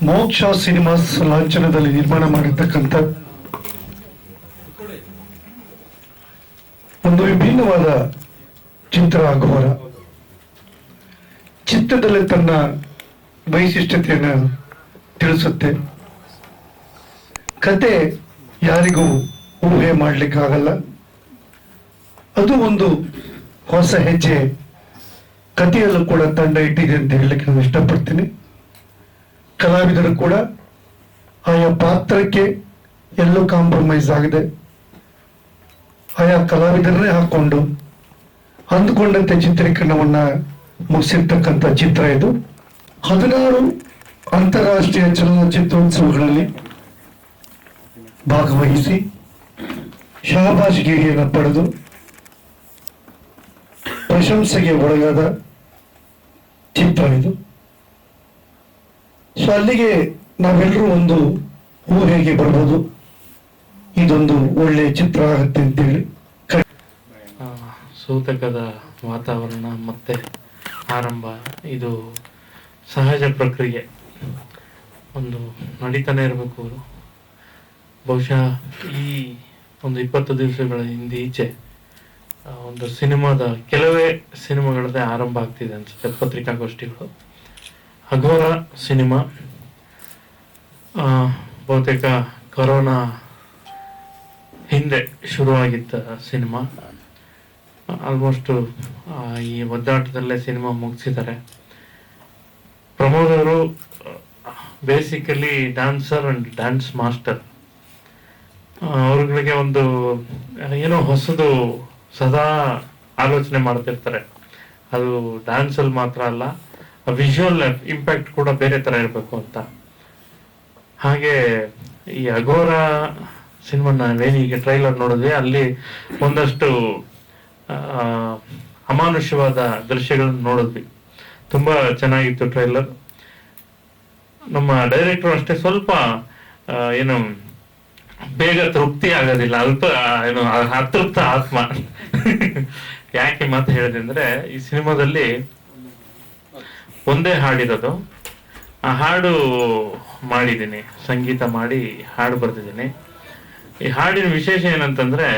ಮೋಕ್ಷ ಸಿನಿಮಾಸ್ ಲಾಂಛನದಲ್ಲಿ ನಿರ್ಮಾಣ ಮಾಡಿರ್ತಕ್ಕಂಥ ಒಂದು ವಿಭಿನ್ನವಾದ ಚಿತ್ರ ಅಘೋರ. ಚಿತ್ರದಲ್ಲಿ ತನ್ನ ವೈಶಿಷ್ಟ್ಯತೆಯನ್ನು ತಿಳಿಸುತ್ತೆ. ಕತೆ ಯಾರಿಗೂ ಊಹೆ ಮಾಡಲಿಕ್ಕಾಗಲ್ಲ. ಅದು ಒಂದು ಹೊಸ ಹೆಜ್ಜೆ ಕಥೆಯಲ್ಲೂ ಕೂಡ ತಂಡ ಇಟ್ಟಿದೆ ಅಂತ ಹೇಳಲಿಕ್ಕೆ ನಾನು ಇಷ್ಟಪಡ್ತೀನಿ. ಕಲಾವಿದರು ಕೂಡ ಆಯಾ ಪಾತ್ರಕ್ಕೆ ಎಲ್ಲೂ ಕಾಂಪ್ರಮೈಸ್ ಆಗಿದೆ. ಆಯಾ ಕಲಾವಿದರನ್ನೇ ಹಾಕೊಂಡು ಅಂದುಕೊಂಡಂತೆ ಚಿತ್ರೀಕರಣವನ್ನ ಮುಗಿಸಿರ್ತಕ್ಕಂಥ ಚಿತ್ರ ಇದು. 16 ಅಂತಾರಾಷ್ಟ್ರೀಯ ಚಲನಚಿತ್ರೋತ್ಸವಗಳಲ್ಲಿ ಭಾಗವಹಿಸಿ ಶಹಬಾಜ್ಗಿರಿಯನ್ನು ಪಡೆದು ಪ್ರಶಂಸೆಗೆ ಒಳಗಾದ ಚಿತ್ರ ಇದು. ಸೊ ಅಲ್ಲಿಗೆ ನಾವೆಲ್ಲರೂ ಒಂದು ಊಹೆಗೆ ಬರ್ಬೋದು, ಇದೊಂದು ಒಳ್ಳೆ ಚಿತ್ರ ಆಗುತ್ತೆ ಅಂತೇಳಿ. ಸೂತಕದ ವಾತಾವರಣ ಮತ್ತೆ ಆರಂಭ, ಇದು ಸಹಜ ಪ್ರಕ್ರಿಯೆ, ಒಂದು ನಡೀತಾನೆ ಇರಬೇಕು. ಬಹುಶಃ ಈ ಒಂದು 20 ದಿವಸಗಳ ಹಿಂದೀಚೆ ಒಂದು ಸಿನಿಮಾದ ಕೆಲವೇ ಸಿನಿಮಾಗಳದ್ದೇ ಆರಂಭ ಆಗ್ತಿದೆ ಅನ್ಸುತ್ತೆ, ಪತ್ರಿಕಾಗೋಷ್ಠಿಗಳು. ಅಘೋರ ಸಿನಿಮಾ ಬಹುತೇಕ ಕೊರೋನಾ ಹಿಂದೆ ಶುರುವಾಗಿದ್ದ ಸಿನಿಮಾ. ಆಲ್ಮೋಸ್ಟ್ ಈ ಒದ್ದಾಟದಲ್ಲೇ ಸಿನಿಮಾ ಮುಗಿಸಿದ್ದಾರೆ. ಪ್ರಮೋದ್ ಅವರು basically dancer and dance master. ಅವ್ರಗಳಿಗೆ ಒಂದು ಏನೋ ಹೊಸದು ಸದಾ ಆಲೋಚನೆ ಮಾಡ್ತಿರ್ತಾರೆ. ಅದು ಡ್ಯಾನ್ಸಲ್ಲಿ ಮಾತ್ರ ಅಲ್ಲ, ವಿಜುವಲ್ ಇಂಪ್ಯಾಕ್ಟ್ ಕೂಡ ಬೇರೆ ತರ ಇರಬೇಕು ಅಂತ. ಹಾಗೆ ಈ ಅಘೋರ ಸಿನಿಮಾ ನಾವೇನೀಗ ಟ್ರೈಲರ್ ನೋಡಿದ್ವಿ, ಅಲ್ಲಿ ಒಂದಷ್ಟು ಅಮಾನುಷ್ಯವಾದ ದೃಶ್ಯಗಳನ್ನು ನೋಡಿದ್ವಿ. ತುಂಬಾ ಚೆನ್ನಾಗಿತ್ತು ಟ್ರೈಲರ್. ನಮ್ಮ ಡೈರೆಕ್ಟರ್ ಅಷ್ಟೇ ಸ್ವಲ್ಪ ಏನು ಬೇಗ ತೃಪ್ತಿ ಆಗೋದಿಲ್ಲ, ಏನು ಅತೃಪ್ತ ಆತ್ಮ. ಯಾಕೆ ಮಾತು ಹೇಳಿದೆ ಅಂದ್ರೆ, ಈ ಸಿನಿಮಾದಲ್ಲಿ ಒಂದೇ ಹಾಡಿರೋದು. ಆ ಹಾಡು ಮಾಡಿದ್ದೀನಿ, ಸಂಗೀತ ಮಾಡಿ ಹಾಡು ಬರ್ತಿದ್ದೀನಿ. ಈ ಹಾಡಿನ ವಿಶೇಷ ಏನಂತಂದ್ರೆ,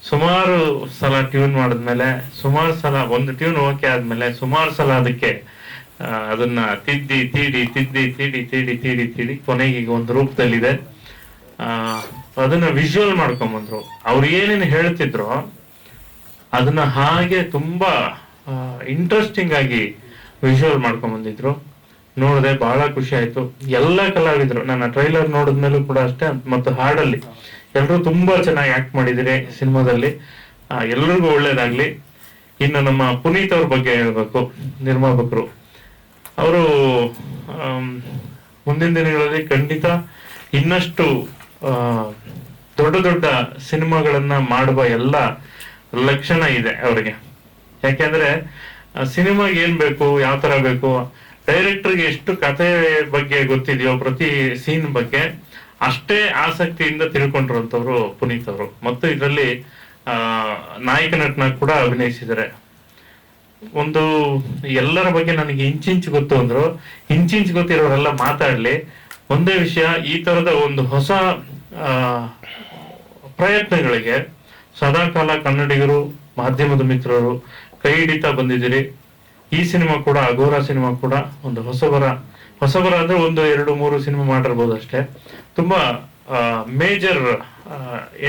ಸುಮಾರು ಸಲ ಟ್ಯೂನ್ ಮಾಡಿದ್ಮೇಲೆ, ಸುಮಾರು ಸಲ ಒಂದು ಟ್ಯೂನ್ ಓಕೆ ಆದ್ಮೇಲೆ ಸುಮಾರು ಸಲ ಅದಕ್ಕೆ ಅದನ್ನ ತಿದ್ದಿ ಕೊನೆಗೆ ಈಗ ಒಂದು ರೂಪದಲ್ಲಿದೆ. ಅದನ್ನ ವಿಜುವಲ್ ಮಾಡ್ಕೊಂಬಂದ್ರು. ಅವ್ರು ಏನೇನು ಹೇಳ್ತಿದ್ರು ಅದನ್ನ ಹಾಗೆ ತುಂಬಾ ಇಂಟ್ರೆಸ್ಟಿಂಗ್ ಆಗಿ ವಿಜುವಲ್ ಮಾಡ್ಕೊಂಬಂದಿದ್ರು. ನೋಡಿದೆ, ಬಹಳ ಖುಷಿ ಆಯ್ತು. ಎಲ್ಲ ಕಲಾವಿದ್ರು, ನನ್ನ ಟ್ರೈಲರ್ ನೋಡಿದ್ಮೇಲೂ ಕೂಡ ಅಷ್ಟೇ, ಮತ್ತು ಹಾಡಲ್ಲಿ ಎಲ್ಲರೂ ತುಂಬಾ ಚೆನ್ನಾಗಿ ಆಕ್ಟ್ ಮಾಡಿದಿರಿ ಸಿನಿಮಾದಲ್ಲಿ. ಎಲ್ರಿಗೂ ಒಳ್ಳೇದಾಗ್ಲಿ. ಇನ್ನು ನಮ್ಮ ಪುನೀತ್ ಅವ್ರ ಬಗ್ಗೆ ಹೇಳ್ಬೇಕು, ನಿರ್ಮಾಪಕರು. ಅವರು ಮುಂದಿನ ದಿನಗಳಲ್ಲಿ ಖಂಡಿತ ಇನ್ನಷ್ಟು ದೊಡ್ಡ ದೊಡ್ಡ ಸಿನಿಮಾಗಳನ್ನ ಮಾಡುವ ಎಲ್ಲ ಲಕ್ಷಣ ಇದೆ ಅವರಿಗೆ. ಯಾಕೆಂದ್ರೆ ಸಿನಿಮಾಗೆ ಏನ್ ಬೇಕು, ಯಾವ ತರ ಬೇಕು, ಡೈರೆಕ್ಟರ್ಗೆ ಎಷ್ಟು ಕಥೆ ಬಗ್ಗೆ ಗೊತ್ತಿದೆಯೋ, ಪ್ರತಿ ಸೀನ್ ಬಗ್ಗೆ ಅಷ್ಟೇ ಆಸಕ್ತಿಯಿಂದ ತಿಳ್ಕೊಂಡಿರುವಂತವ್ರು ಪುನೀತ್ ಅವರು. ಮತ್ತು ಇದರಲ್ಲಿ ನಾಯಕ ನಟನಾಗಿ ಕೂಡ ಅಭಿನಯಿಸಿದ್ದಾರೆ. ಒಂದು ಎಲ್ಲರ ಬಗ್ಗೆ ನನಗೆ ಇಂಚಿಂಚು ಗೊತ್ತು ಅಂದ್ರು, ಇಂಚಿಂಚು ಗೊತ್ತಿರೋರೆಲ್ಲ ಮಾತಾಡ್ಲಿ. ಒಂದೇ ವಿಷಯ, ಈ ತರದ ಒಂದು ಹೊಸ ಪ್ರಯತ್ನಗಳಿಗೆ ಸದಾಕಾಲ ಕನ್ನಡಿಗರು, ಮಾಧ್ಯಮದ ಮಿತ್ರರು ಕೈ ಹಿಡಿತಾ ಬಂದಿದ್ದೀರಿ. ಈ ಸಿನಿಮಾ ಕೂಡ, ಅಘೋರ ಸಿನಿಮಾ ಕೂಡ ಒಂದು ಹೊಸಬರ ಅಂದ್ರೆ 1, 2, 3 ಸಿನಿಮಾ ಮಾಡಿರ್ಬೋದು ಅಷ್ಟೇ. ತುಂಬಾ ಮೇಜರ್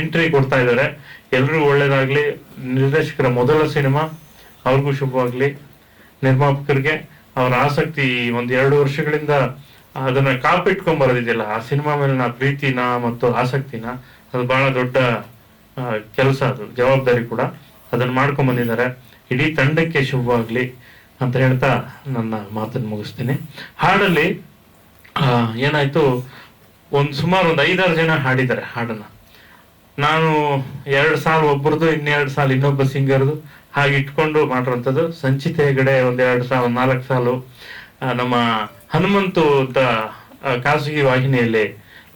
ಎಂಟ್ರಿ ಕೊಡ್ತಾ ಇದ್ದಾರೆ. ಎಲ್ರಿಗೂ ಒಳ್ಳೇದಾಗ್ಲಿ. ನಿರ್ದೇಶಕರ ಮೊದಲ ಸಿನಿಮಾ, ಅವ್ರಿಗೂ ಶುಭವಾಗ್ಲಿ. ನಿರ್ಮಾಪಕರಿಗೆ ಅವರ ಆಸಕ್ತಿ 1-2 ವರ್ಷಗಳಿಂದ ಅದನ್ನ ಕಾಪಿಟ್ಕೊಂಡ್ ಬರೋದಿದೆಯಲ್ಲ, ಆ ಸಿನಿಮಾ ಮೇಲಿನ ಪ್ರೀತಿನ ಮತ್ತು ಆಸಕ್ತಿನ, ಅದು ಬಹಳ ದೊಡ್ಡ ಕೆಲಸ, ಅದು ಜವಾಬ್ದಾರಿ ಕೂಡ. ಅದನ್ನ ಮಾಡ್ಕೊಂಡ್ ಬಂದಿದ್ದಾರೆ. ಇಡೀ ತಂಡಕ್ಕೆ ಶುಭವಾಗ್ಲಿ ಅಂತ ಹೇಳ್ತಾ ನನ್ನ ಮಾತನ್ನು ಮುಗಿಸ್ತೀನಿ. ಹಾಡಲ್ಲಿ ಏನಾಯ್ತು, ಸುಮಾರು ಒಂದು 5-6 ಜನ ಹಾಡಿದ್ದಾರೆ ಹಾಡನ್ನ. ನಾನು 2 ಸಾಲು ಒಬ್ಬರದು, 2 ಸಾಲು ಇನ್ನೊಬ್ಬ ಸಿಂಗರ್ದು, ಹಾಗೆ ಇಟ್ಕೊಂಡು ಮಾಡಿರುವಂಥದ್ದು. ಸಂಚಿತೆ ಹೆಗಡೆ 1-2 ಸಾಲು, 4 ಸಾಲು. ನಮ್ಮ ಹನುಮಂತು ಅಂತ ಖಾಸಗಿ ವಾಹಿನಿಯಲ್ಲಿ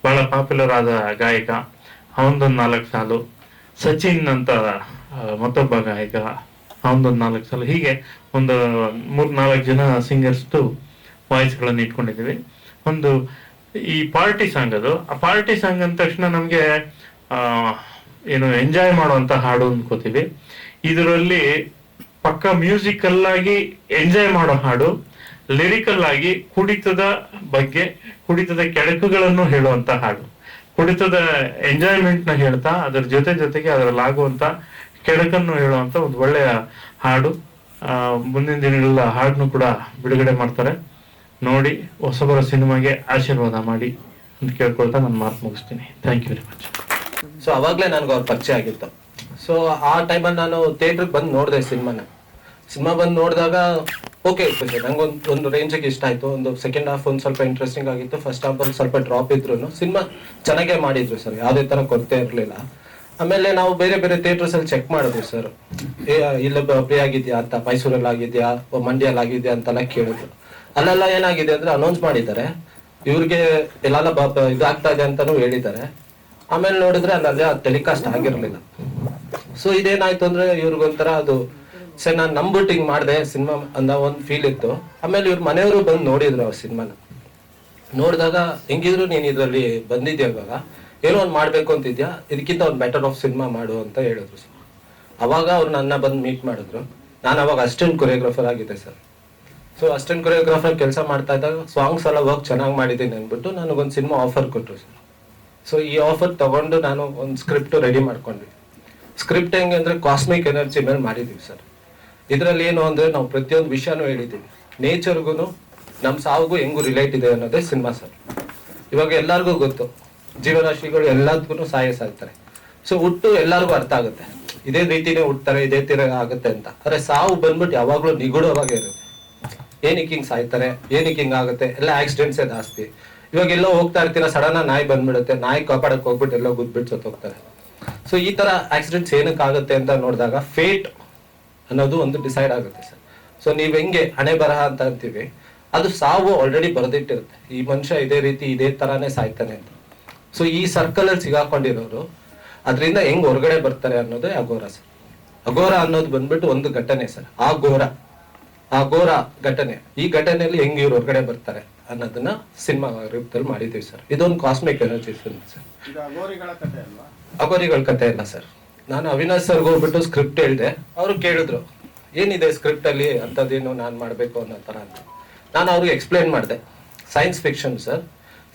ಬಹಳ ಪಾಪ್ಯುಲರ್ ಆದ ಗಾಯಕ, ಅವನದೊಂದು 4 ಸಾಲು. ಸಚಿನ್ ಅಂತ ಮತ್ತೊಬ್ಬ ಗಾಯಕ, ಅವನದೊಂದು 4 ಸಾಲು. ಹೀಗೆ ಒಂದು 3-4 ಜನ ಸಿಂಗರ್ಸ್ದು ವಾಯ್ಸ್ಗಳನ್ನು ಇಟ್ಕೊಂಡಿದ್ದೀವಿ. ಒಂದು ಈ ಪಾರ್ಟಿ ಸಾಂಗ್ ಅದು. ಆ ಪಾರ್ಟಿ ಸಾಂಗ್ ಅಂದ ತಕ್ಷಣ ನಮ್ಗೆ ಏನು ಎಂಜಾಯ್ ಮಾಡುವಂತ ಹಾಡು ಅನ್ಕೋತೀವಿ. ಇದರಲ್ಲಿ ಪಕ್ಕ ಮ್ಯೂಸಿಕಲ್ ಆಗಿ ಎಂಜಾಯ್ ಮಾಡೋ ಹಾಡು, ಲಿರಿಕಲ್ ಆಗಿ ಕುಡಿತದ ಬಗ್ಗೆ, ಕುಡಿತದ ಕೆಡಕುಗಳನ್ನು ಹೇಳುವಂತ ಹಾಡು, ಕುಡಿತದ ಎಂಜಾಯ್ಮೆಂಟ್ ನ ಹೇಳ್ತಾ ಅದರ ಜೊತೆಗೆ ಅದರಲ್ಲಾಗುವಂತ ಕೆಡಕನ್ನು ಹೇಳುವಂತ ಒಂದು ಒಳ್ಳೆಯ ಹಾಡು. ಮುಂದಿನ ದಿನಗಳ ಹಾಡನ್ನು ಕೂಡ ಬಿಡುಗಡೆ ಮಾಡ್ತಾರೆ. ನೋಡಿ ಹೊಸಬರ ಸಿನಿಮಾಗೆ ಆಶೀರ್ವಾದ ಮಾಡಿ ಅಂತ ಕೇಳ್ಕೊಳ್ತಾ ನಾನು ಮಾತು ಮುಗಿಸ್ತೀನಿ. Thank you very much. So ಅವಾಗಲೇ ನನಗೆ ಅವ್ರ ಪರಿಚಯ ಆಗಿತ್ತು. ಸೊ ಆ ಟೈಮಲ್ಲಿ ನಾನು ಥಿಯೇಟ್ರಿಗೆ ಬಂದು ನೋಡಿದೆ ಸಿನಿಮಾ ಬಂದು ನೋಡಿದಾಗ ಓಕೆ ಇತ್ತು ಸರ್, ನಂಗೆ ಒಂದು ರೇಂಜಿಗೆ ಇಷ್ಟ ಆಯಿತು. ಒಂದು ಸೆಕೆಂಡ್ ಹಾಫ್ ಒಂದು ಸ್ವಲ್ಪ ಇಂಟ್ರೆಸ್ಟಿಂಗ್ ಆಗಿತ್ತು, ಫಸ್ಟ್ ಹಾಫ್ ಅಲ್ಲಿ ಸ್ವಲ್ಪ ಡ್ರಾಪ್ ಇದ್ರು ಸಿನಿಮಾ ಚೆನ್ನಾಗೇ ಮಾಡಿದ್ರು ಸರ್, ಯಾವುದೇ ಥರ ಕೊರತೆ ಇರಲಿಲ್ಲ. ಆಮೇಲೆ ನಾವು ಬೇರೆ ಬೇರೆ ಥಿಯೇಟರ್ಸ್ ಅಲ್ಲಿ ಚೆಕ್ ಮಾಡಿದ್ವಿ ಸರ್, ಇಲ್ಲ ಪ್ಲೇ ಆಗಿದೆಯಾ ಅಂತ, ಮೈಸೂರಲ್ಲಿ ಆಗಿದೆಯಾ, ಮಂಡ್ಯಲ್ಲಿ ಆಗಿದೆಯಾ ಅಂತೆಲ್ಲ ಕೇಳಿದ್ರು. ಅಲ್ಲೆಲ್ಲ ಏನಾಗಿದೆ ಅಂದ್ರೆ ಅನೌನ್ಸ್ ಮಾಡಿದ್ದಾರೆ, ಇವ್ರಿಗೆ ಎಲ್ಲೆಲ್ಲ ಇದಾಗ್ತಾ ಇದೆ ಅಂತಾನು ಹೇಳಿದ್ದಾರೆ. ಆಮೇಲೆ ನೋಡಿದ್ರೆ ಅಲ್ಲಲ್ಲಿ ಟೆಲಿಕಾಸ್ಟ್ ಆಗಿರಲಿಲ್ಲ. ಸೊ ಇದೇನಾಯ್ತು ಅಂದ್ರೆ ಇವ್ರಿಗೊಂಥರ ಅದು ಸರ್, ನಾನು ನಂಬಿಟ್ಟು ಹಿಂಗ್ ಮಾಡಿದೆ ಸಿನಿಮಾ ಅನ್ನೋ ಒಂದು ಫೀಲ್ ಇತ್ತು. ಆಮೇಲೆ ಇವ್ರ ಮನೆಯವರು ಬಂದು ನೋಡಿದ್ರು ಅವ್ರ ಸಿನಿಮಾನ. ನೋಡಿದಾಗ ಹೆಂಗಿದ್ರು ನೀನ್ ಇದ್ರಲ್ಲಿ ಬಂದಿದ್ಯಾ, ಇವಾಗ ಏನೋ ಒಂದು ಮಾಡ್ಬೇಕು ಅಂತಿದ್ಯಾ, ಇದಕ್ಕಿಂತ ಒಂದು ಬೆಟರ್ ಆಫ್ ಸಿನಿಮಾ ಮಾಡು ಅಂತ ಹೇಳಿದ್ರು ಸರ್. ಅವಾಗ ಅವ್ರು ನನ್ನ ಬಂದು ಮೀಟ್ ಮಾಡಿದ್ರು. ನಾನು ಅವಾಗ ಅಸಿಸ್ಟೆಂಟ್ ಕೊರಿಯೋಗ್ರಾಫರ್ ಆಗಿದ್ದೆ ಸರ್. ಸೊ ಅಸಿಸ್ಟೆಂಟ್ ಕೊರಿಯೋಗ್ರಾಫರ್ ಕೆಲಸ ಮಾಡ್ತಾ ಇದ್ದಾಗ ಸಾಂಗ್ಸ್ ಎಲ್ಲ ವರ್ಕ್ ಚೆನ್ನಾಗಿ ಮಾಡಿದ್ದೀನಿ ಅಂದ್ಬಿಟ್ಟು ನನಗೊಂದು ಸಿನಿಮಾ ಆಫರ್ ಕೊಟ್ಟರು ಸರ್. ಸೊ ಈ ಆಫರ್ ತಗೊಂಡು ನಾನು ಒಂದು ಸ್ಕ್ರಿಪ್ಟ್ ರೆಡಿ ಮಾಡ್ಕೊಂಡ್ವಿ. ಸ್ಕ್ರಿಪ್ಟ್ ಹೆಂಗೆ ಅಂದ್ರೆ ಕಾಸ್ಮಿಕ್ ಎನರ್ಜಿ ಮೇಲೆ ಮಾಡಿದೀವಿ ಸರ್. ಇದರಲ್ಲಿ ಏನು ಅಂದ್ರೆ ನಾವು ಪ್ರತಿಯೊಂದು ವಿಷಯನೂ ಹೇಳಿದ್ದೀವಿ, ನೇಚರ್ಗೂ ನಮ್ಮ ಸಾವುಗೂ ಹೆಂಗೂ ರಿಲೇಟ್ ಇದೆ ಅನ್ನೋದೇ ಸಿನಿಮಾ ಸರ್. ಇವಾಗ ಎಲ್ಲರಿಗೂ ಗೊತ್ತು, ಜೀವರಾಶಿಗಳು ಎಲ್ಲದಕ್ಕೂ ಸಾಯ್ತಾರೆ. ಸೊ ಹುಟ್ಟು ಎಲ್ಲರಿಗೂ ಅರ್ಥ ಆಗುತ್ತೆ, ಇದೇ ರೀತಿನೇ ಹುಟ್ತಾರೆ, ಇದೇ ತೀರ ಆಗುತ್ತೆ ಅಂತ. ಆದರೆ ಸಾವು ಬಂದ್ಬಿಟ್ಟು ಯಾವಾಗಲೂ ನಿಗೂಢವಾಗೇ ಇರುತ್ತೆ. ಏನಕ್ಕೆ ಹಿಂಗೆ ಸಾಯ್ತಾರೆ, ಏನಕ್ಕೆ ಹಿಂಗೆ ಆಗುತ್ತೆ, ಎಲ್ಲ ಆಕ್ಸಿಡೆಂಟ್ಸೇ ಜಾಸ್ತಿ. ಇವಾಗ ಎಲ್ಲೋ ಹೋಗ್ತಾ ಇರ್ತೀರ, ಸಡನ್ ನಾಯಿ ಬಂದ್ಬಿಡುತ್ತೆ, ನಾಯಿ ಕಾಪಾಡಕ್ಕೆ ಹೋಗ್ಬಿಟ್ಟು ಎಲ್ಲೋ ಗುದ್ಬಿಟ್ಟು ಸತ್ತೋಗ್ತಾರೆ. ಸೊ ಈ ತರ ಆಕ್ಸಿಡೆಂಟ್ಸ್ ಏನಕ್ಕೆ ಆಗುತ್ತೆ ಅಂತ ನೋಡಿದಾಗ ಫೇಟ್ ಅನ್ನೋದು ಒಂದು ಡಿಸೈಡ್ ಆಗುತ್ತೆ ಸರ್. ಸೊ ನೀವ್ ಹೆಂಗೆ ಹಣೆ ಬರಹ ಅಂತ ಅಂತೀವಿ, ಅದು ಸಾವು ಆಲ್ರೆಡಿ ಬರೆದಿಟ್ಟಿರುತ್ತೆ, ಈ ಮನುಷ್ಯ ಇದೇ ರೀತಿ ಇದೇ ತರಾನೇ ಸಾಯ್ತಾನೆ ಅಂತ. ಸೊ ಈ ಸರ್ಕಲ್ ಅಲ್ಲಿ ಸಿಗಾಕೊಂಡಿರೋರು ಅದರಿಂದ ಹೆಂಗ್ ಹೊರಗಡೆ ಬರ್ತಾರೆ ಅನ್ನೋದೇ ಅಘೋರ ಸರ್. ಅಘೋರ ಅನ್ನೋದು ಬಂದ್ಬಿಟ್ಟು ಒಂದು ಘಟನೆ ಸರ್. ಆ ಘೋರ ಘಟನೆ, ಈ ಘಟನೆಯಲ್ಲಿ ಹೆಂಗ್ ಇವ್ರು ಹೊರಗಡೆ ಬರ್ತಾರೆ ಅನ್ನೋದನ್ನ ಸಿನಿಮಾ ರೂಪದಲ್ಲಿ ಮಾಡಿದೀವಿ ಸರ್. ಇದೊಂದು ಕಾಸ್ಮಿಕ್ ಎನರ್ಜಿ ಫಿಲ್ಮ್ ಸರ್. ಅಘೋರಿಗಳ ಕಥೆ ಇಲ್ಲ ಸರ್. ನಾನು ಅವಿನಾಶ್ ಸರ್ಗೆ ಹೋಗ್ಬಿಟ್ಟು ಸ್ಕ್ರಿಪ್ಟ್ ಹೇಳಿದೆ, ಅವರು ಕೇಳಿದ್ರು ಏನಿದೆ ಸ್ಕ್ರಿಪ್ಟ್ ಅಲ್ಲಿ ಅಂತದೇನು ನಾನು ಮಾಡ್ಬೇಕು ಅನ್ನೋ ತರ ಅಂತ. ನಾನು ಅವ್ರಿಗೆ ಎಕ್ಸ್ಪ್ಲೈನ್ ಮಾಡಿದೆ, ಸೈನ್ಸ್ ಫಿಕ್ಷನ್ ಸರ್,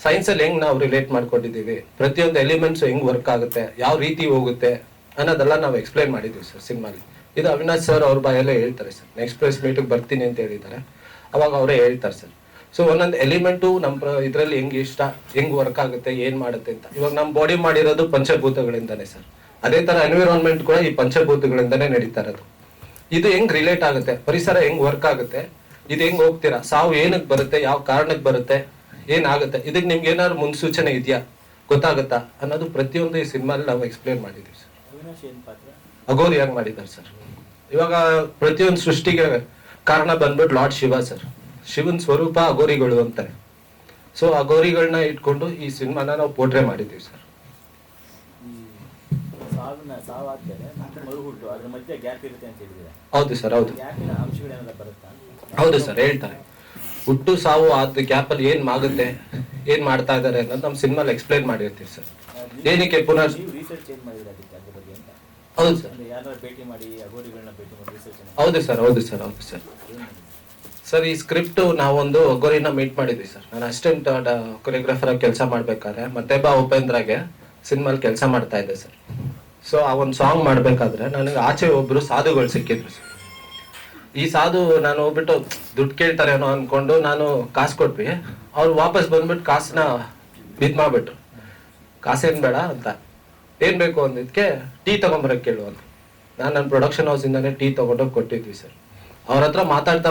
ಸೈನ್ಸ್ ಅಲ್ಲಿ ಹೆಂಗ್ ನಾವು ರಿಲೇಟ್ ಮಾಡ್ಕೊಂಡಿದ್ದೀವಿ, ಪ್ರತಿಯೊಂದು ಎಲಿಮೆಂಟ್ಸ್ ಹೆಂಗ್ ವರ್ಕ್ ಆಗುತ್ತೆ, ಯಾವ ರೀತಿ ಹೋಗುತ್ತೆ ಅನ್ನೋದೆಲ್ಲ ನಾವು ಎಕ್ಸ್ಪ್ಲೈನ್ ಮಾಡಿದ್ವಿ ಸರ್ ಸಿನಿಮಾಲಿ. ಇದು ಅವಿನಾಶ್ ಸರ್ ಅವ್ರ ಬಾಯಲ್ಲೇ ಹೇಳ್ತಾರೆ ಸರ್. ನೆಕ್ಸ್ಟ್ ಪ್ರೆಸ್ ಮೀಟಿಗೆ ಬರ್ತೀನಿ ಅಂತ ಹೇಳಿದ್ದಾರೆ, ಅವಾಗ ಅವರೇ ಹೇಳ್ತಾರೆ ಸರ್. ಸೊ ಒಂದೊಂದು ಎಲಿಮೆಂಟು ನಮ್ಮ ಇದರಲ್ಲಿ ಹೆಂಗ್ ವರ್ಕ್ ಆಗುತ್ತೆ, ಏನ್ ಮಾಡುತ್ತೆ ಅಂತ. ಇವಾಗ ನಮ್ಮ ಬಾಡಿ ಮಾಡಿರೋದು ಪಂಚಭೂತಗಳಿಂದಾನೇ ಸರ್, ಅದೇ ತರ ಎನ್ವಿರಾನ್ಮೆಂಟ್ ಕೂಡ ಈ ಪಂಚಭೂತಗಳಿಂದಾನೇ ನಡೀತಾ ಇರೋದು. ಇದು ಹೆಂಗ್ ರಿಲೇಟ್ ಆಗುತ್ತೆ, ಪರಿಸರ ಹೆಂಗ್ ವರ್ಕ್ ಆಗುತ್ತೆ, ಇದು ಹೆಂಗ್ ಹೋಗ್ತೀರಾ, ಸಾವು ಏನಕ್ಕೆ ಬರುತ್ತೆ, ಯಾವ ಕಾರಣಕ್ಕೆ ಬರುತ್ತೆ, ಏನಾಗುತ್ತೆ, ಇದಕ್ಕೆ ನಿಮ್ಗೆ ಏನಾದ್ರು ಮುನ್ಸೂಚನೆ ಇದೆಯಾ, ಗೊತ್ತಾಗುತ್ತಾ ಅನ್ನೋದು ಪ್ರತಿಯೊಂದು ಈ ಸಿನಿಮಾಲಿ ನಾವು ಎಕ್ಸ್ಪ್ಲೇನ್ ಮಾಡಿದೀವಿ ಸರ್. ಅಘೋರಿಯಾಗಿ ಮಾಡಿದ್ದಾರೆ ಸರ್. ಇವಾಗ ಪ್ರತಿಯೊಂದು ಸೃಷ್ಟಿಗೆ ಕಾರಣ ಬಂದ್ಬಿಟ್ಟು ಲಾರ್ಡ್ ಶಿವ ಸರ್. ಶಿವನ್ ಸ್ವರೂಪ ಅಘೋರಿಗಳು ಅಂತಾರೆ. ಸೊ ಅಘೋರಿಗಳನ್ನ ಇಟ್ಕೊಂಡು ಈ ಸಿನಿಮಾನ ನಾವು ಪೋರ್ಟ್ರೇ ಮಾಡಿದ್ದೀವಿ ಸರ್. ಹೌದು ಸರ್, ಹೌದು ಹೌದು ಸರ್, ಹೇಳ್ತಾರೆ ಹುಟ್ಟು ಸಾವು ಆದ ಗ್ಯಾಪ್ ಅಲ್ಲಿ ಏನ್ ಆಗುತ್ತೆ, ಏನ್ ಮಾಡ್ತಾ ಇದಾರೆ ಅನ್ನೋದು ನಮ್ಮ ಸಿನಿಮಾಲ್ ಎಕ್ಸ್ಪ್ಲೈನ್ ಮಾಡಿರ್ತೀವಿ ಸರ್. ಏನಕ್ಕೆ ಪುನರ್ ಹೌದು ಸರ್, ಹೌದು ಸರ್, ಹೌದು ಸರ್, ಹೌದು ಸರ್. ಸರ್ ಈ ಸ್ಕ್ರಿಪ್ಟ್ ನಾವೊಂದು ಅಘೋರಿನ ಮೀಟ್ ಮಾಡಿದ್ವಿ ಸರ್. ನಾನು ಅಸಿಸ್ಟೆಂಟ್ ಕೊರಿಯೋಗ್ರಾಫರ್ ಆಗಿ ಕೆಲಸ ಮಾಡ್ಬೇಕಾದ್ರೆ ಮತ್ತೆ ಉಪೇಂದ್ರಗೆ ಸಿನಿಮಾಲ್ ಕೆಲಸ ಮಾಡ್ತಾ ಇದ್ದೆ ಸರ್. ಸೊ ಆ ಒಂದು ಸಾಂಗ್ ಮಾಡ್ಬೇಕಾದ್ರೆ ನನಗೆ ಆಚೆ ಒಬ್ರು ಸಾಧುಗಳು ಸಿಕ್ಕಿದ್ರು ಸರ್. ಈ ಸಾಧು ನಾನು ಹೋಗ್ಬಿಟ್ಟು ದುಡ್ಡು ಕೇಳ್ತಾರೆ ಅನ್ನೋ ಅನ್ಕೊಂಡು ನಾನು ಕಾಸು ಕೊಟ್ವಿ. ಅವ್ರು ವಾಪಸ್ ಬಂದ್ಬಿಟ್ಟು ಕಾಸನ್ನ ಇದ್ ಮಾಡ್ಬಿಟ್ರು, ಕಾಸೇನ್ ಬೇಡ ಅಂತ, ಏನ್ ಬೇಕು ಅಂದಿದ್ಕೆ ಟೀ ತಗೊಂಬರಕ್ ಕೇಳು ಅಂತ. ನಾನು ನನ್ನ ಪ್ರೊಡಕ್ಷನ್ ಹೌಸ್ ಇಂದಾನೆ ಟೀ ತಗೊಂಡೋಗಿ ಕೊಟ್ಟಿದ್ವಿ ಸರ್. ಅವ್ರ ಹತ್ರ ಮಾತಾಡ್ತಾ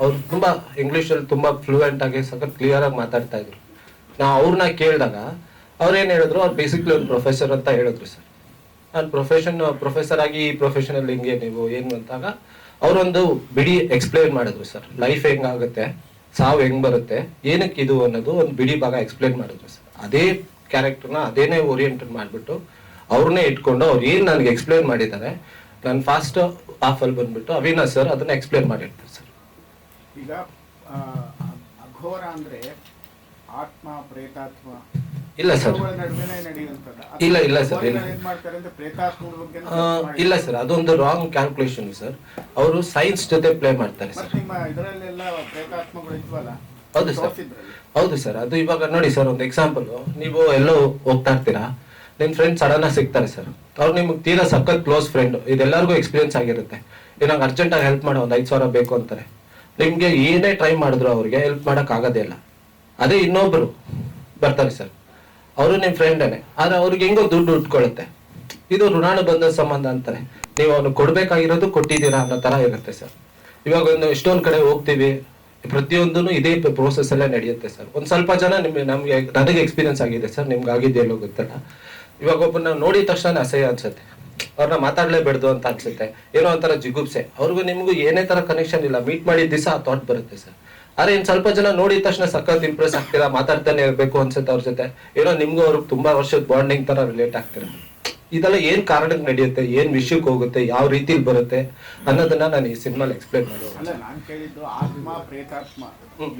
ಅವ್ರು ತುಂಬಾ ಇಂಗ್ಲಿಷಲ್ಲಿ ತುಂಬಾ ಫ್ಲೂಯೆಂಟ್ ಆಗಿ ಸಖತ್ ಕ್ಲಿಯರ್ ಆಗಿ ಮಾತಾಡ್ತಾ ಇದ್ರು. ನಾವು ಅವ್ರನ್ನ ಕೇಳಿದಾಗ ಅವ್ರೇನ್ ಹೇಳಿದ್ರು, ಅವ್ರು ಬೇಸಿಕ್ಲಿ ಒಂದು ಪ್ರೊಫೆಸರ್ ಅಂತ ಹೇಳಿದ್ರು ಸರ್. ನಾನು ಪ್ರೊಫೆಸರ್ ಆಗಿ ಈ ಪ್ರೊಫೆಷನಲ್ಲಿ ಹಿಂಗೆ ನೀವು ಏನು ಅಂತಾಗ ಅವರೊಂದು ಬಿಡಿ ಎಕ್ಸ್ಪ್ಲೇನ್ ಮಾಡಿದ್ರು ಸರ್. ಲೈಫ್ ಹೆಂಗಾಗುತ್ತೆ, ಸಾವು ಹೆಂಗ್ ಬರುತ್ತೆ, ಏನಕ್ಕೆ ಇದು ಅನ್ನೋದು ಒಂದು ಬಿಡಿ ಭಾಗ ಎಕ್ಸ್ಪ್ಲೇನ್ ಮಾಡಿದ್ರು ಸರ್. ಅದೇ ಕ್ಯಾರೆಕ್ಟರ್ನ ಅದೇನೇ ಓರಿಯೆಂಟೆಡ್ ಮಾಡಿಬಿಟ್ಟು ಅವ್ರನ್ನೇ ಇಟ್ಕೊಂಡು ಅವ್ರು ಏನು ನನಗೆ ಎಕ್ಸ್ಪ್ಲೇನ್ ಮಾಡಿದ್ದಾರೆ, ನಾನು ಫಾಸ್ಟ್ ಆಫಲ್ಲಿ ಬಂದ್ಬಿಟ್ಟು ಅವಿನಾಶ್ ಸರ್ ಅದನ್ನ ಎಕ್ಸ್ಪ್ಲೇನ್ ಮಾಡಿರ್ತಾರೆ ಸರ್. ಈಗ ಅಘೋರ ಅಂದ್ರೆ ಆತ್ಮ ಪ್ರೇತಾತ್ಮ ಇಲ್ಲ ಸರ್, ಇವುಗಳ ನಡುವೆನೇ ನಡೆಯುವಂಥದ್ದು. ಇಲ್ಲ ಸರ್, ಇಲ್ಲ. ಏನ್ ಮಾಡ್ತಾರೆ ಅಂದ್ರೆ ಪ್ರೇತಾತ್ಮಗಳ ಬಗ್ಗೆ ಇಲ್ಲ ಸರ್, ಅದೊಂದು ರಾಂಗ್ ಕ್ಯಾಲ್ಕುಲೇಷನ್ ಸರ್. ಅವರು ಸೈನ್ಸ್ ಜೊತೆ ಪ್ಲೇ ಮಾಡ್ತಾರೆ ಸರ್. ಮತ್ತೆ ನಿಮ್ಮ ಇದರಲ್ಲೆಲ್ಲ ಪ್ರೇತಾತ್ಮಗಳು ಇದ್ವಲ್ಲ, ಹೌದು ಸರ್, ತೋರ್ಸಿದ್ರಲ್ಲಿ. ಹೌದು ಸರ್. ಅದು ಇವಾಗ ನೋಡಿ ಸರ್, ಒಂದು ಎಕ್ಸಾಂಪಲ್, ನೀವು ಎಲ್ಲೋ ಹೋಗ್ತಾ ಇರ್ತೀರಾ, ನಿಮ್ ಫ್ರೆಂಡ್ ಸಡನ್ ಆಗಿ ಸಿಗ್ತಾರೆ ಸರ್. ಅವ್ರು ನಿಮ್ಗೆ ತೀರಾ ಸಖತ್ ಕ್ಲೋಸ್ ಫ್ರೆಂಡ್, ಇದೆಲ್ಲರಿಗೂ ಎಕ್ಸ್ಪೀರಿಯನ್ಸ್ ಆಗಿರುತ್ತೆ. ಇವಾಗ ಅರ್ಜೆಂಟ್ ಆಗಿ ಹೆಲ್ಪ್ ಮಾಡೋ, ಒಂದು 5,000 ಬೇಕು ಅಂತಾರೆ. ನಿಮ್ಗೆ ಏನೇ ಟ್ರೈ ಮಾಡಿದ್ರು ಅವ್ರಿಗೆ ಹೆಲ್ಪ್ ಮಾಡಕ್ ಆಗೋದೇ ಇಲ್ಲ. ಅದೇ ಇನ್ನೊಬ್ರು ಬರ್ತಾರೆ ಸರ್, ಅವರು ನಿಮ್ ಫ್ರೆಂಡೇನೆ, ಆದ್ರೆ ಅವ್ರಿಗೆ ಹೆಂಗೋ ದುಡ್ಡು ಉಟ್ಕೊಳ್ಳುತ್ತೆ. ಇದು ಋಣಾನುಬಂಧ ಸಂಬಂಧ ಅಂತಾರೆ. ನೀವು ಅವ್ನು ಕೊಡ್ಬೇಕಾಗಿರೋದು ಕೊಟ್ಟಿದ್ದೀರಾ ಅನ್ನೋ ತರ ಇರುತ್ತೆ ಸರ್. ಇವಾಗ ಒಂದು ಎಷ್ಟೊಂದ್ ಕಡೆ ಹೋಗ್ತೀವಿ, ಪ್ರತಿಯೊಂದೂ ಇದೇ ಪ್ರೋಸೆಸ್ ಅಲ್ಲೇ ನಡೆಯುತ್ತೆ ಸರ್. ಒಂದ್ ಸ್ವಲ್ಪ ಜನ ನನಗೆ ಎಕ್ಸ್ಪೀರಿಯನ್ಸ್ ಆಗಿದೆ ಸರ್, ನಿಮ್ಗೆ ಆಗಿದೆಯಲ್ಲೋ ಗೊತ್ತಿಲ್ಲ. ಇವಾಗ ಒಬ್ಬನ ನೋಡಿದ ತಕ್ಷಣ ಅಸಹ್ಯ ಅನ್ಸುತ್ತೆ, ಅವ್ರನ್ನ ಮಾತಾಡ್ಲೇಬೇಡ್ದು ಅಂತ ಅನ್ಸುತ್ತೆ, ಏನೋ ಒಂಥರ ಜಿಗುಪ್ಸೆ. ಅವ್ರಿಗೂ ನಿಮ್ಗೂ ಏನೇ ತರ ಕನೆಕ್ಷನ್ ಇಲ್ಲ, ಮೀಟ್ ಮಾಡಿದ ದಿವಸ ಆ ಥಾಟ್ ಬರುತ್ತೆ ಸರ್. ಆದ್ರೆ ಇನ್ ಸ್ವಲ್ಪ ಜನ ನೋಡಿದ ತಕ್ಷಣ ಸಖತ್ ಇಂಪ್ರೆಸ್ ಆಗ್ತೀರಾ, ಮಾತಾಡ್ತಾನೆ ಇರ್ಬೇಕು ಅನ್ಸುತ್ತೆ ಅವ್ರ ಜೊತೆ, ಏನೋ ನಿಮ್ಗೂ ಅವ್ರಿಗೆ ತುಂಬಾ ವರ್ಷದ ಬಾಂಡಿಂಗ್ ತರ ರಿಲೇಟ್ ಆಗ್ತೀರಾ. ಇದೆಲ್ಲ ಏನ್ ಕಾರಣಕ್ಕೆ ನಡೆಯುತ್ತೆ, ಏನ್ ವಿಷಯಕ್ಕೆ ಹೋಗುತ್ತೆ, ಯಾವ ರೀತಿಲಿ ಬರುತ್ತೆ ಅನ್ನೋದನ್ನ ನಾನು ಈ ಸಿನಿಮಾಲ್ ಎಕ್ಸ್ಪ್ಲೇನ್ ಮಾಡೋದು. ಅಲ್ಲ, ನಾನ್ ಕೇಳಿದ್ದು ಆತ್ಮ ಪ್ರೇತಾತ್ಮ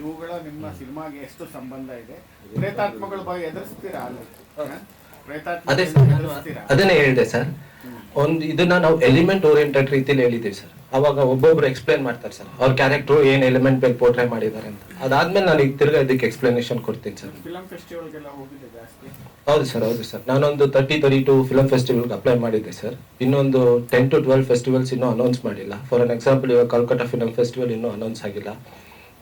ಇವುಗಳ ನಿಮ್ಮ ಸಿನಿಮಾಗೆ ಎಷ್ಟು ಸಂಬಂಧ ಇದೆ? ಪ್ರೇತಾತ್ಮಗಳ ಬಗ್ಗೆ ಎದುರಿಸ್ತೀರಾ? ಅಲ್ಲ, ಅದೇ ಪ್ರೇತಾತ್ಮ ಅದನ್ನೇ ಹೇಳಿದೆ ಸರ್. ಇದನ್ನ ನಾವು ಎಲಿಮೆಂಟ್ ಓರಿಯೆಂಟೆಡ್ ರೀತಿಲಿ ಹೇಳಿದೀವಿ ಸರ್. ಅವಾಗ ಒಬ್ಬೊಬ್ರು ಎಕ್ಸ್ಪ್ಲೇನ್ ಮಾಡ್ತಾರೆ ಸರ್, ಅವ್ರ ಕ್ಯಾರೆಕ್ಟರ್ ಏನ್ ಎಲಿಮೆಂಟ್ ಬೇಕು ಪೋರ್ಟ್ರೇ ಮಾಡಿದ್ದಾರೆ ಅಂತ. ಅದಾದ್ಮೇಲೆ ನಾನು ಈಗ ತಿರ್ಗಾ ಇದಕ್ಕೆ ಎಕ್ಸ್ಪ್ಲನೇಷನ್ ಕೊಡ್ತೀನಿ ಸರ್. ಫಿಲಂ ಫೆಸ್ಟಿವಲ್ಗೆಲ್ಲ ಹೋಗಿದೆ ಜಾಸ್ತಿ? ಹೌದು ಸರ್, ಹೌದು ಸರ್. ನಾನೊಂದು 32 ಫಿಲಂ ಫೆಸ್ಟಿವಲ್ಗೆ ಅಪ್ಲೈ ಮಾಡಿದ್ದೆ ಸರ್. ಇನ್ನೊಂದು 10 to 12 ಫೆಸ್ಟಿವಲ್ಸ್ ಇನ್ನೂ ಅನೌನ್ಸ್ ಮಾಡಿಲ್ಲ. ಫಾರ್ ಅನ್ ಎಕ್ಸಾಂಪಲ್, ಇವಾಗ ಕಲ್ಕತ್ತಾ ಫಿಲಂ ಫೆಸ್ಟಿವಲ್ ಇನ್ನೂ ಅನೌನ್ಸ್ ಆಗಿಲ್ಲ.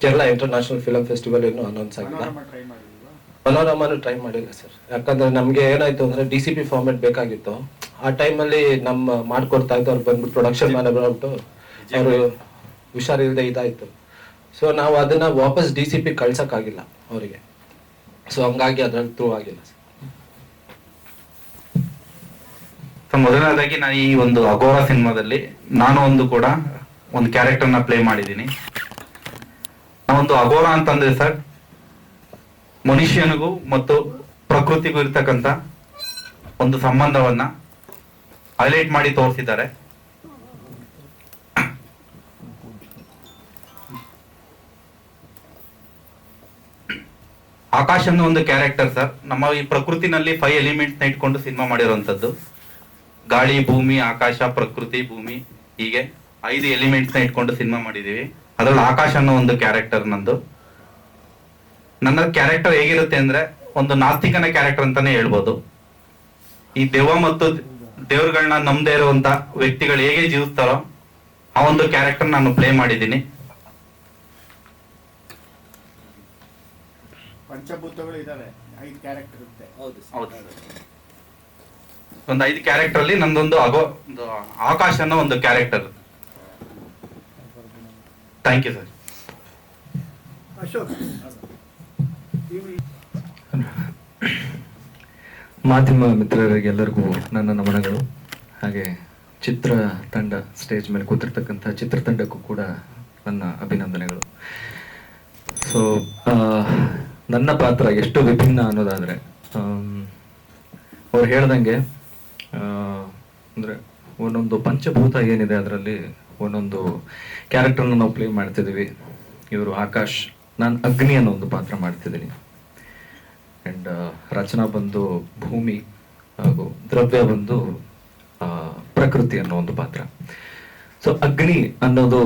ಕೇರಳ ಇಂಟರ್ನ್ಯಾಷನಲ್ ಫಿಲಂ ಫೆಸ್ಟಿವಲ್ ಇನ್ನೂ ಅನೌನ್ಸ್ ಆಗಿಲ್ಲ. ಟ್ರೈ ಮಾಡಿಲ್ವಾ? ಪನೋರಮಾನು ಟ್ರೈ ಮಾಡಿಲ್ಲ ಸರ್. ಯಾಕಂದ್ರೆ ನಮ್ಗೆ ಏನಾಯ್ತು ಅಂದ್ರೆ DCP ಫಾರ್ಮೆಟ್ ಬೇಕಾಗಿತ್ತು. ಆ ಟೈಮಲ್ಲಿ ನಮ್ಮ ಮಾಡ್ಕೊಡ್ತಾ ಇದ್ದು ಅವ್ರು ಬಂದ್ಬಿಟ್ಟು ಪ್ರೊಡಕ್ಷನ್ ಮಾಡ್ಬಿಟ್ಟು ಅವರು ಹುಷಾರಿಲ್ಲದೆ ಇದಾಯ್ತು. ಸೊ ನಾವು ಅದನ್ನ ವಾಪಸ್ DCP ಕಳ್ಸಕ್ಕಾಗಿಲ್ಲ ಅವರಿಗೆ. ಸೊ ಹಂಗಾಗಿ ಅದ್ರಲ್ಲಿ ಥ್ರೂ ಆಗಿಲ್ಲ ಸರ್. ಮೊದಲನೇದಾಗಿ ನಾನು ಈ ಒಂದು ಅಗೋರ ಸಿನಿಮಾದಲ್ಲಿ ನಾನು ಒಂದು ಕ್ಯಾರೆಕ್ಟರ್ನ ಪ್ಲೇ ಮಾಡಿದ್ದೀನಿ. ನಾವೊಂದು ಅಗೋರ ಅಂತಂದ್ರೆ ಸರ್, ಮನುಷ್ಯನಿಗೂ ಮತ್ತು ಪ್ರಕೃತಿಗೂ ಇರ್ತಕ್ಕಂಥ ಒಂದು ಸಂಬಂಧವನ್ನ ಹೈಲೈಟ್ ಮಾಡಿ ತೋರಿಸಿದ್ದಾರೆ. ಆಕಾಶ್ ಅನ್ನೋ ಒಂದು ಕ್ಯಾರೆಕ್ಟರ್ ಸರ್, ನಮ್ಮ ಈ ಪ್ರಕೃತಿನಲ್ಲಿ 5 ಎಲಿಮೆಂಟ್ಸ್ ನ ಇಟ್ಕೊಂಡು ಸಿನಿಮಾ ಮಾಡಿರುವಂತದ್ದು. ಗಾಳಿ, ಭೂಮಿ, ಆಕಾಶ, ಪ್ರಕೃತಿ, ಭೂಮಿ, ಹೀಗೆ 5 ಎಲಿಮೆಂಟ್ಸ್ ನ ಇಟ್ಕೊಂಡು ಸಿನಿಮಾ ಮಾಡಿದೀವಿ. ಅದ್ರಲ್ಲಿ ಆಕಾಶ್ ಅನ್ನೋ ಒಂದು ಕ್ಯಾರೆಕ್ಟರ್ ನಂದು. ನನ್ನ ಕ್ಯಾರೆಕ್ಟರ್ ಹೇಗಿರುತ್ತೆ ಅಂದ್ರೆ, ಒಂದು ನಾಸ್ತಿಕನ ಕ್ಯಾರೆಕ್ಟರ್ ಅಂತಾನೆ ಹೇಳ್ಬೋದು. ಈ ದೆವ್ವ ಮತ್ತು ದೇವ್ರುಗಳನ್ನ ನಂಬದೇ ಇರುವಂತ ವ್ಯಕ್ತಿಗಳು ಹೇಗೆ ಜೀವಿಸ್ತಾರೋ ಆ ಒಂದು ಕ್ಯಾರೆಕ್ಟರ್ ನಾನು ಪ್ಲೇ ಮಾಡಿದ್ದೀನಿ. ಪಂಚಭೂತಗಳು ಇದಾವೆ, 5 ಕ್ಯಾರೆಕ್ಟರ್ ಇರುತ್ತೆ. ಹೌದು, ಒಂದು 5 ಕ್ಯಾರೆಕ್ಟರ್ ಅಲ್ಲಿ ನಂದೊಂದು ಒಂದು ಆಕಾಶ್ ಅನ್ನೋ ಒಂದು character. Thank you sir. Ashok, ಮಾಧ್ಯಮ ಮಿತ್ರರಿಗೆಲ್ಲರಿಗೂ ನನ್ನ ನಮನಗಳು. ಹಾಗೆ ಚಿತ್ರ ತಂಡ, ಸ್ಟೇಜ್ ಮೇಲೆ ಕೂತಿರ್ತಕ್ಕಂಥ ಚಿತ್ರತಂಡಕ್ಕೂ ಕೂಡ ನನ್ನ ಅಭಿನಂದನೆಗಳು. ಸೊ ನನ್ನ ಪಾತ್ರ ಎಷ್ಟು ವಿಭಿನ್ನ ಅನ್ನೋದಾದರೆ, ಅವ್ರು ಹೇಳ್ದಂಗೆ ಅಂದರೆ ಒಂದೊಂದು ಪಂಚಭೂತ ಏನಿದೆ ಅದರಲ್ಲಿ ಒಂದೊಂದು ಕ್ಯಾರೆಕ್ಟರ್ನ ನಾವು ಪ್ಲೇ ಮಾಡ್ತಿದ್ದೀವಿ. ಇವರು ಆಕಾಶ್, ನಾನು ಅಗ್ನಿ ಅನ್ನೋ ಒಂದು ಪಾತ್ರ ಮಾಡ್ತಿದ್ದೀನಿ. ಆ್ಯಂಡ್ ರಚನಾ ಬಂದು ಭೂಮಿ, ಹಾಗೂ ದ್ರವ್ಯ ಬಂದು ಪ್ರಕೃತಿ ಅನ್ನೋ ಒಂದು ಪಾತ್ರ. ಸೊ ಅಗ್ನಿ ಅನ್ನೋದು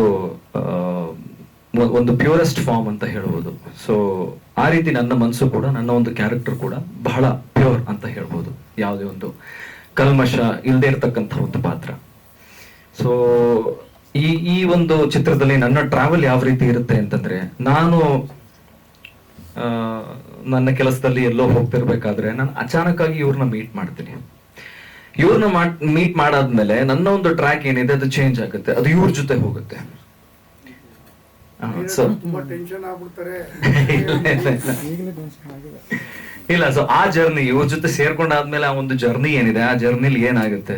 ಒಂದು ಪ್ಯೂರೆಸ್ಟ್ ಫಾರ್ಮ್ ಅಂತ ಹೇಳ್ಬೋದು. ಸೊ ಆ ರೀತಿ ನನ್ನ ಮನಸ್ಸು ಕೂಡ, ನನ್ನ ಒಂದು ಕ್ಯಾರೆಕ್ಟರ್ ಕೂಡ ಬಹಳ ಪ್ಯೂರ್ ಅಂತ ಹೇಳ್ಬೋದು. ಯಾವುದೇ ಒಂದು ಕಲ್ಮಶ ಇಲ್ಲದೆ ಇರತಕ್ಕಂಥ ಒಂದು ಪಾತ್ರ. ಸೊ ಈ ಒಂದು ಚಿತ್ರದಲ್ಲಿ ನನ್ನ ಟ್ರಾವೆಲ್ ಯಾವ ರೀತಿ ಇರುತ್ತೆ ಅಂತಂದ್ರೆ, ನಾನು ನನ್ನ ಕೆಲಸದಲ್ಲಿ ಎಲ್ಲೋ ಹೋಗ್ತಿರ್ಬೇಕಾದ್ರೆ ನಾನು ಅಚಾನಕ್ ಆಗಿ ಇವ್ರನ್ನ ಮೀಟ್ ಮಾಡ್ತೀನಿ. ಇವ್ರನ್ನ ಮೀಟ್ ಮಾಡಾದ್ಮೇಲೆ ನನ್ನ ಒಂದು ಟ್ರ್ಯಾಕ್ ಏನಿದೆ ಅದು ಚೇಂಜ್ ಆಗುತ್ತೆ, ಅದು ಇವ್ರ ಜೊತೆ ಹೋಗುತ್ತೆ. ಇಲ್ಲ, ಸೊ ಆ ಜರ್ನಿ ಇವ್ರ ಜೊತೆ ಸೇರ್ಕೊಂಡಾದ್ಮೇಲೆ ಆ ಒಂದು ಜರ್ನಿ ಏನಿದೆ, ಆ ಜರ್ನಿಲಿ ಏನಾಗುತ್ತೆ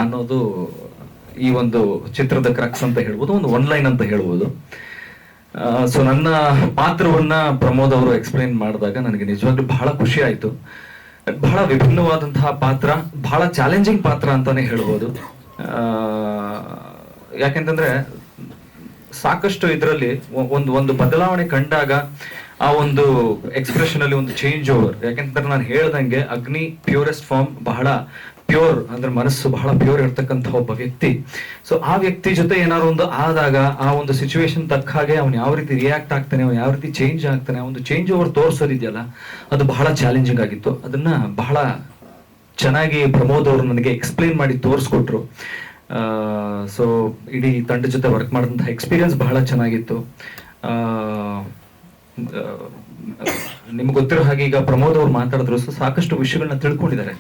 ಅನ್ನೋದು ಈ ಒಂದು ಚಿತ್ರದ ಕ್ರಕ್ಸ್ ಅಂತ ಹೇಳ್ಬೋದು, ಒಂದು 1 ಲೈನ್ ಅಂತ ಹೇಳ್ಬೋದು. ಸೊ ನನ್ನ ಪಾತ್ರವನ್ನ ಪ್ರಮೋದ್ ಅವರು ಎಕ್ಸ್ಪ್ಲೈನ್ ಮಾಡಿದಾಗ ನನಗೆ ನಿಜವಾಗ್ಲೂ ಬಹಳ ಖುಷಿ ಆಯ್ತು. ಬಹಳ ವಿಭಿನ್ನವಾದಂತಹ ಪಾತ್ರ, ಬಹಳ ಚಾಲೆಂಜಿಂಗ್ ಪಾತ್ರ ಅಂತಾನೆ ಹೇಳ್ಬೋದು. ಯಾಕೆಂತಂದ್ರೆ ಸಾಕಷ್ಟು ಇದರಲ್ಲಿ ಒಂದು ಬದಲಾವಣೆ ಕಂಡಾಗ ಆ ಒಂದು ಎಕ್ಸ್ಪ್ರೆಷನ್ ಅಲ್ಲಿ ಒಂದು ಚೇಂಜ್ ಓವರ್. ಯಾಕೆಂತಂದ್ರೆ ನಾನು ಹೇಳ್ದಂಗೆ ಅಗ್ನಿ ಪ್ಯೂರೆಸ್ಟ್ ಫಾರ್ಮ್, ಬಹಳ ಪ್ಯೂರ್ ಅಂದ್ರೆ ಮನಸ್ಸು ಬಹಳ ಪ್ಯೂರ್ ಇರ್ತಕ್ಕಂಥ ಒಬ್ಬ ವ್ಯಕ್ತಿ. ಸೊ ಆ ವ್ಯಕ್ತಿ ಜೊತೆ ಏನಾದ್ರು ಒಂದು ಆದಾಗ ಆ ಒಂದು ಸಿಚುವೇಶನ್ ತಕ್ಕ ಹಾಗೆ ಅವ್ನು ಯಾವ ರೀತಿ ರಿಯಾಕ್ಟ್ ಆಗ್ತಾನೆ, ಅವ್ನು ಯಾವ ರೀತಿ ಚೇಂಜ್ ಆಗ್ತಾನೆ, ಒಂದು ಚೇಂಜ್ ಓವರ್ ತೋರಿಸೋದಿದೆಯಲ್ಲ ಅದು ಬಹಳ ಚಾಲೆಂಜಿಂಗ್ ಆಗಿತ್ತು. ಅದನ್ನ ಬಹಳ ಚೆನ್ನಾಗಿ ಪ್ರಮೋದ್ ಅವರು ನನಗೆ ಎಕ್ಸ್ಪ್ಲೈನ್ ಮಾಡಿ ತೋರಿಸ್ಕೊಟ್ರು. ಸೊ ಇಡೀ ತಂಡ ಜೊತೆ ವರ್ಕ್ ಮಾಡಿದಂತಹ ಎಕ್ಸ್ಪೀರಿಯನ್ಸ್ ಬಹಳ ಚೆನ್ನಾಗಿತ್ತು. ನಿಮ್ಗೆ ಗೊತ್ತಿರೋ ಹಾಗೆ ಈಗ ಪ್ರಮೋದ್ ಅವ್ರು ಮಾತಾಡಿದ್ರು, ಸೊ ಸಾಕಷ್ಟು ವಿಷಯಗಳನ್ನ ತಿಳ್ಕೊಂಡಿದ್ದಾರೆ.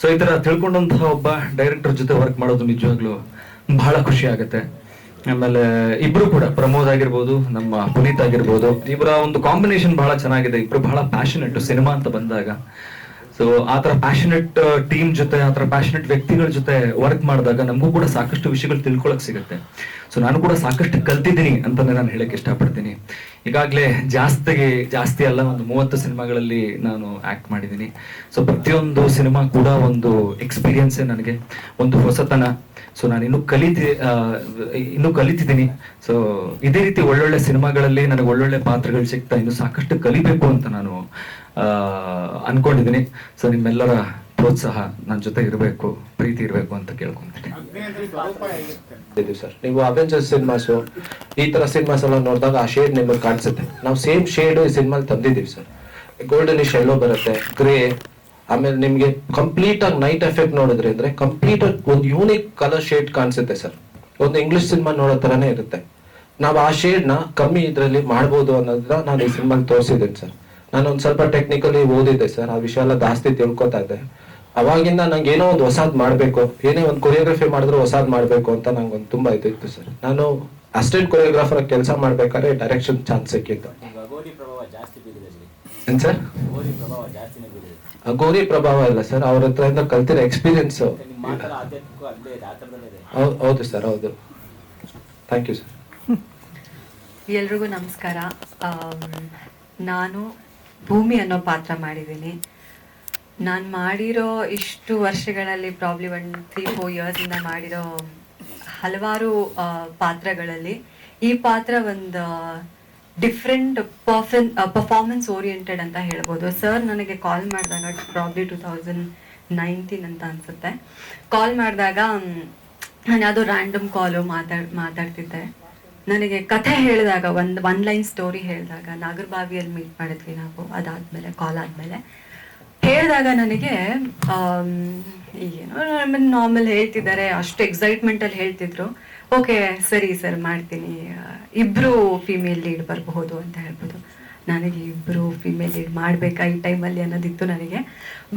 ಸೊ ಈ ತರ ತಿಳ್ಕೊಂಡಂತಹ ಒಬ್ಬ ಡೈರೆಕ್ಟರ್ ಜೊತೆ ವರ್ಕ್ ಮಾಡೋದು ನಿಜವಾಗ್ಲೂ ಬಹಳ ಖುಷಿ ಆಗುತ್ತೆ. ಆಮೇಲೆ ಇಬ್ರು ಕೂಡ, ಪ್ರಮೋದ್ ಆಗಿರ್ಬೋದು, ನಮ್ಮ ಪುನೀತ್ ಆಗಿರ್ಬೋದು, ಇವರ ಒಂದು ಕಾಂಬಿನೇಷನ್ ಬಹಳ ಚೆನ್ನಾಗಿದೆ. ಇಬ್ರು ಬಹಳ ಪ್ಯಾಷನೆಟ್ ಸಿನಿಮಾ ಅಂತ ಬಂದಾಗ. ಸೊ ಆತರ ಪ್ಯಾಷನೆಟ್ ಟೀಮ್ ಜೊತೆ, ಆತರ ಪ್ಯಾಷನೆಟ್ ವ್ಯಕ್ತಿಗಳ ಜೊತೆ ವರ್ಕ್ ಮಾಡಿದಾಗ ನಮಗೂ ಕೂಡ ಸಾಕಷ್ಟು ವಿಷಯಗಳು ತಿಳ್ಕೊಳಕ್ ಸಿಗುತ್ತೆ. ಸೊ ನಾನು ಕೂಡ ಸಾಕಷ್ಟು ಕಲ್ತಿದ್ದೀನಿ ಅಂತಂದ್ರೆ ನಾನು ಹೇಳಕ್ ಇಷ್ಟಪಡ್ತೀನಿ. ಈಗಾಗಲೇ ಜಾಸ್ತಿ ಅಲ್ಲ, ಒಂದು 30 ಸಿನಿಮಾಗಳಲ್ಲಿ ನಾನು ಆಕ್ಟ್ ಮಾಡಿದ್ದೀನಿ. ಸೊ ಪ್ರತಿಯೊಂದು ಸಿನಿಮಾ ಕೂಡ ಒಂದು ಎಕ್ಸ್ಪೀರಿಯನ್ಸ್ ನನಗೆ, ಒಂದು ಹೊಸತನ. ಸೊ ನಾನು ಇನ್ನೂ ಕಲಿತಿದ್ದೀನಿ. ಸೊ ಇದೇ ರೀತಿ ಒಳ್ಳೊಳ್ಳೆ ಸಿನಿಮಾಗಳಲ್ಲಿ ನನಗೆ ಒಳ್ಳೊಳ್ಳೆ ಪಾತ್ರಗಳು ಸಿಗ್ತಾ ಇನ್ನು ಸಾಕಷ್ಟು ಕಲಿಬೇಕು ಅಂತ ನಾನು ಅನ್ಕೊಂಡಿದ್ದೀನಿ. ಸೊ ನಿಮ್ಮೆಲ್ಲರ ಪ್ರೋತ್ಸಾಹ ನನ್ನ ಜೊತೆ ಇರಬೇಕು, ಪ್ರೀತಿ ಇರಬೇಕು ಅಂತ ಕೇಳ್ಕೊಂತೀನಿ. ಸರ್, ನೀವು ಅವೆಂಜರ್ಸ್ ಸಿನಿಮಾಸು ಈ ತರ ಸಿನಿಮಾಸ್ ಎಲ್ಲ ನೋಡಿದಾಗ ಆ ಶೇಡ್ ನಿಮಗೆ ಕಾಣಿಸುತ್ತೆ. ನಾವು ಸೇಮ್ ಶೇಡ್ ಈ ಸಿನಿಮಾಲ್ ತಂದಿದ್ದೀವಿ ಸರ್. ಗೋಲ್ಡನ್ ಶೆಲ್ಲೋ ಬರುತ್ತೆ, ಗ್ರೇ, ಆಮೇಲೆ ನಿಮ್ಗೆ ಕಂಪ್ಲೀಟ್ ಆಗಿ ನೈಟ್ ಎಫೆಕ್ಟ್ ನೋಡಿದ್ರೆ ಅಂದ್ರೆ ಕಂಪ್ಲೀಟ್ ಆಗಿ ಒಂದು ಯೂನಿಕ್ ಕಲರ್ ಶೇಡ್ ಕಾಣಿಸುತ್ತೆ ಸರ್. ಒಂದು ಇಂಗ್ಲಿಷ್ ಸಿನಿಮಾ ನೋಡೋ ತರಾನೇ ಇರುತ್ತೆ. ನಾವು ಆ ಶೇಡ್ ನ ಕಮ್ಮಿ ಇದ್ರಲ್ಲಿ ಮಾಡ್ಬೋದು ಅನ್ನೋದನ್ನ ನಾನು ಈ ಸಿನಿಮಾಲ್ ತೋರಿಸಿದ್ದೀನಿ ಸರ್. ನಾನು ಒಂದ್ ಸ್ವಲ್ಪ ಟೆಕ್ನಿಕಲಿ ಓದಿದ್ದೆ ಸರ್, ಆ ವಿಷಯ ಎಲ್ಲ ಜಾಸ್ತಿ ತಿಳ್ಕೊತಾ ಇದ್ದೆ. ಅವಾಗಿಂದ ನಂಗೆ ಏನೋ ಒಂದು ಹೊಸಾದ್ ಮಾಡ್ಬೇಕು, ಏನೇ ಒಂದು ಕೊರಿಯೋಗ್ರಫಿ ಮಾಡಿದ್ರು ಹೊಸಾದ್ ಮಾಡ್ಬೇಕು ಅಂತ ನಂಗೆ ಒಂದು ತುಂಬಾ ಇತ್ತು ಸರ್. ನಾನು ಅಸಿಸ್ಟೆಂಟ್ ಕೊರಿಯೋಗ್ರಾಫರ್ ಕೆಲಸ ಮಾಡ್ಬೇಕಾದ್ರೆ ಡೈರೆಕ್ಷನ್ ಚಾನ್ಸ್ ಸಿಕ್ಕಿತ್ತು. ಏನ್ ಸರ್? ಗೌರಿ ಪ್ರಭಾವ ಇಲ್ಲ ಸರ್, ಅವ್ರ ಹತ್ರ ಕಲ್ತಿರೋ ಎಕ್ಸ್ಪೀರಿಯನ್ಸ್. ಹೌದು ಸರ್, ಹೌದು. Thank you sir. ಎಲ್ರಿಗೂ ನಮಸ್ಕಾರ. ನಾನು ಭೂಮಿ ಅನ್ನೋ ಪಾತ್ರ ಮಾಡಿದ್ದೀನಿ. ನಾನು ಮಾಡಿರೋ ಇಷ್ಟು ವರ್ಷಗಳಲ್ಲಿ ಪ್ರಾಬ್ಲಿ 3-4 ಇಯರ್ಸಿಂದ ಮಾಡಿರೋ ಹಲವಾರು ಪಾತ್ರಗಳಲ್ಲಿ ಈ ಪಾತ್ರ ಒಂದು ಡಿಫ್ರೆಂಟ್ ಪರ್ಫಾರ್ಮೆನ್ಸ್ ಓರಿಯೆಂಟೆಡ್ ಅಂತ ಹೇಳ್ಬೋದು. ಸರ್ ನನಗೆ ಕಾಲ್ ಮಾಡಿದಾಗ ಪ್ರಾಬ್ಲಿ 2019 ಅಂತ ಅನ್ಸುತ್ತೆ, ಕಾಲ್ ಮಾಡಿದಾಗ ನಾನು ಯಾವುದೋ ರ್ಯಾಂಡಮ್ ಕಾಲು ಮಾತಾಡ್ತಿದ್ದೆ. ನನಗೆ ಕಥೆ ಹೇಳಿದಾಗ ಒನ್ ಲೈನ್ ಸ್ಟೋರಿ ಹೇಳಿದಾಗ, ನಾಗರಬಾವಿಯಲ್ಲಿ ಮೀಟ್ ಮಾಡಿದ್ವಿ ನಾವು, ಅದಾದ್ಮೇಲೆ ಕಾಲ್ ಆದ್ಮೇಲೆ ಹೇಳಿದಾಗ ನನಗೆ ಏನೋ ನಾರ್ಮಲ್ ಹೇಳ್ತಿದ್ದಾರೆ, ಅಷ್ಟು ಎಕ್ಸೈಟ್ಮೆಂಟಲ್ಲಿ ಹೇಳ್ತಿದ್ರು. ಓಕೆ ಸರಿ ಸರ್ ಮಾಡ್ತೀನಿ, ಇಬ್ರು ಫಿಮೇಲ್ ಲೀಡ್ ಬರಬಹುದು ಅಂತ ಹೇಳ್ಬೋದು. ನನಗೆ ಇಬ್ರು ಫಿಮೇಲ್ ಲೀಡ್ ಮಾಡ್ಬೇಕಾ ಈ ಟೈಮಲ್ಲಿ ಅನ್ನೋದಿತ್ತು ನನಗೆ.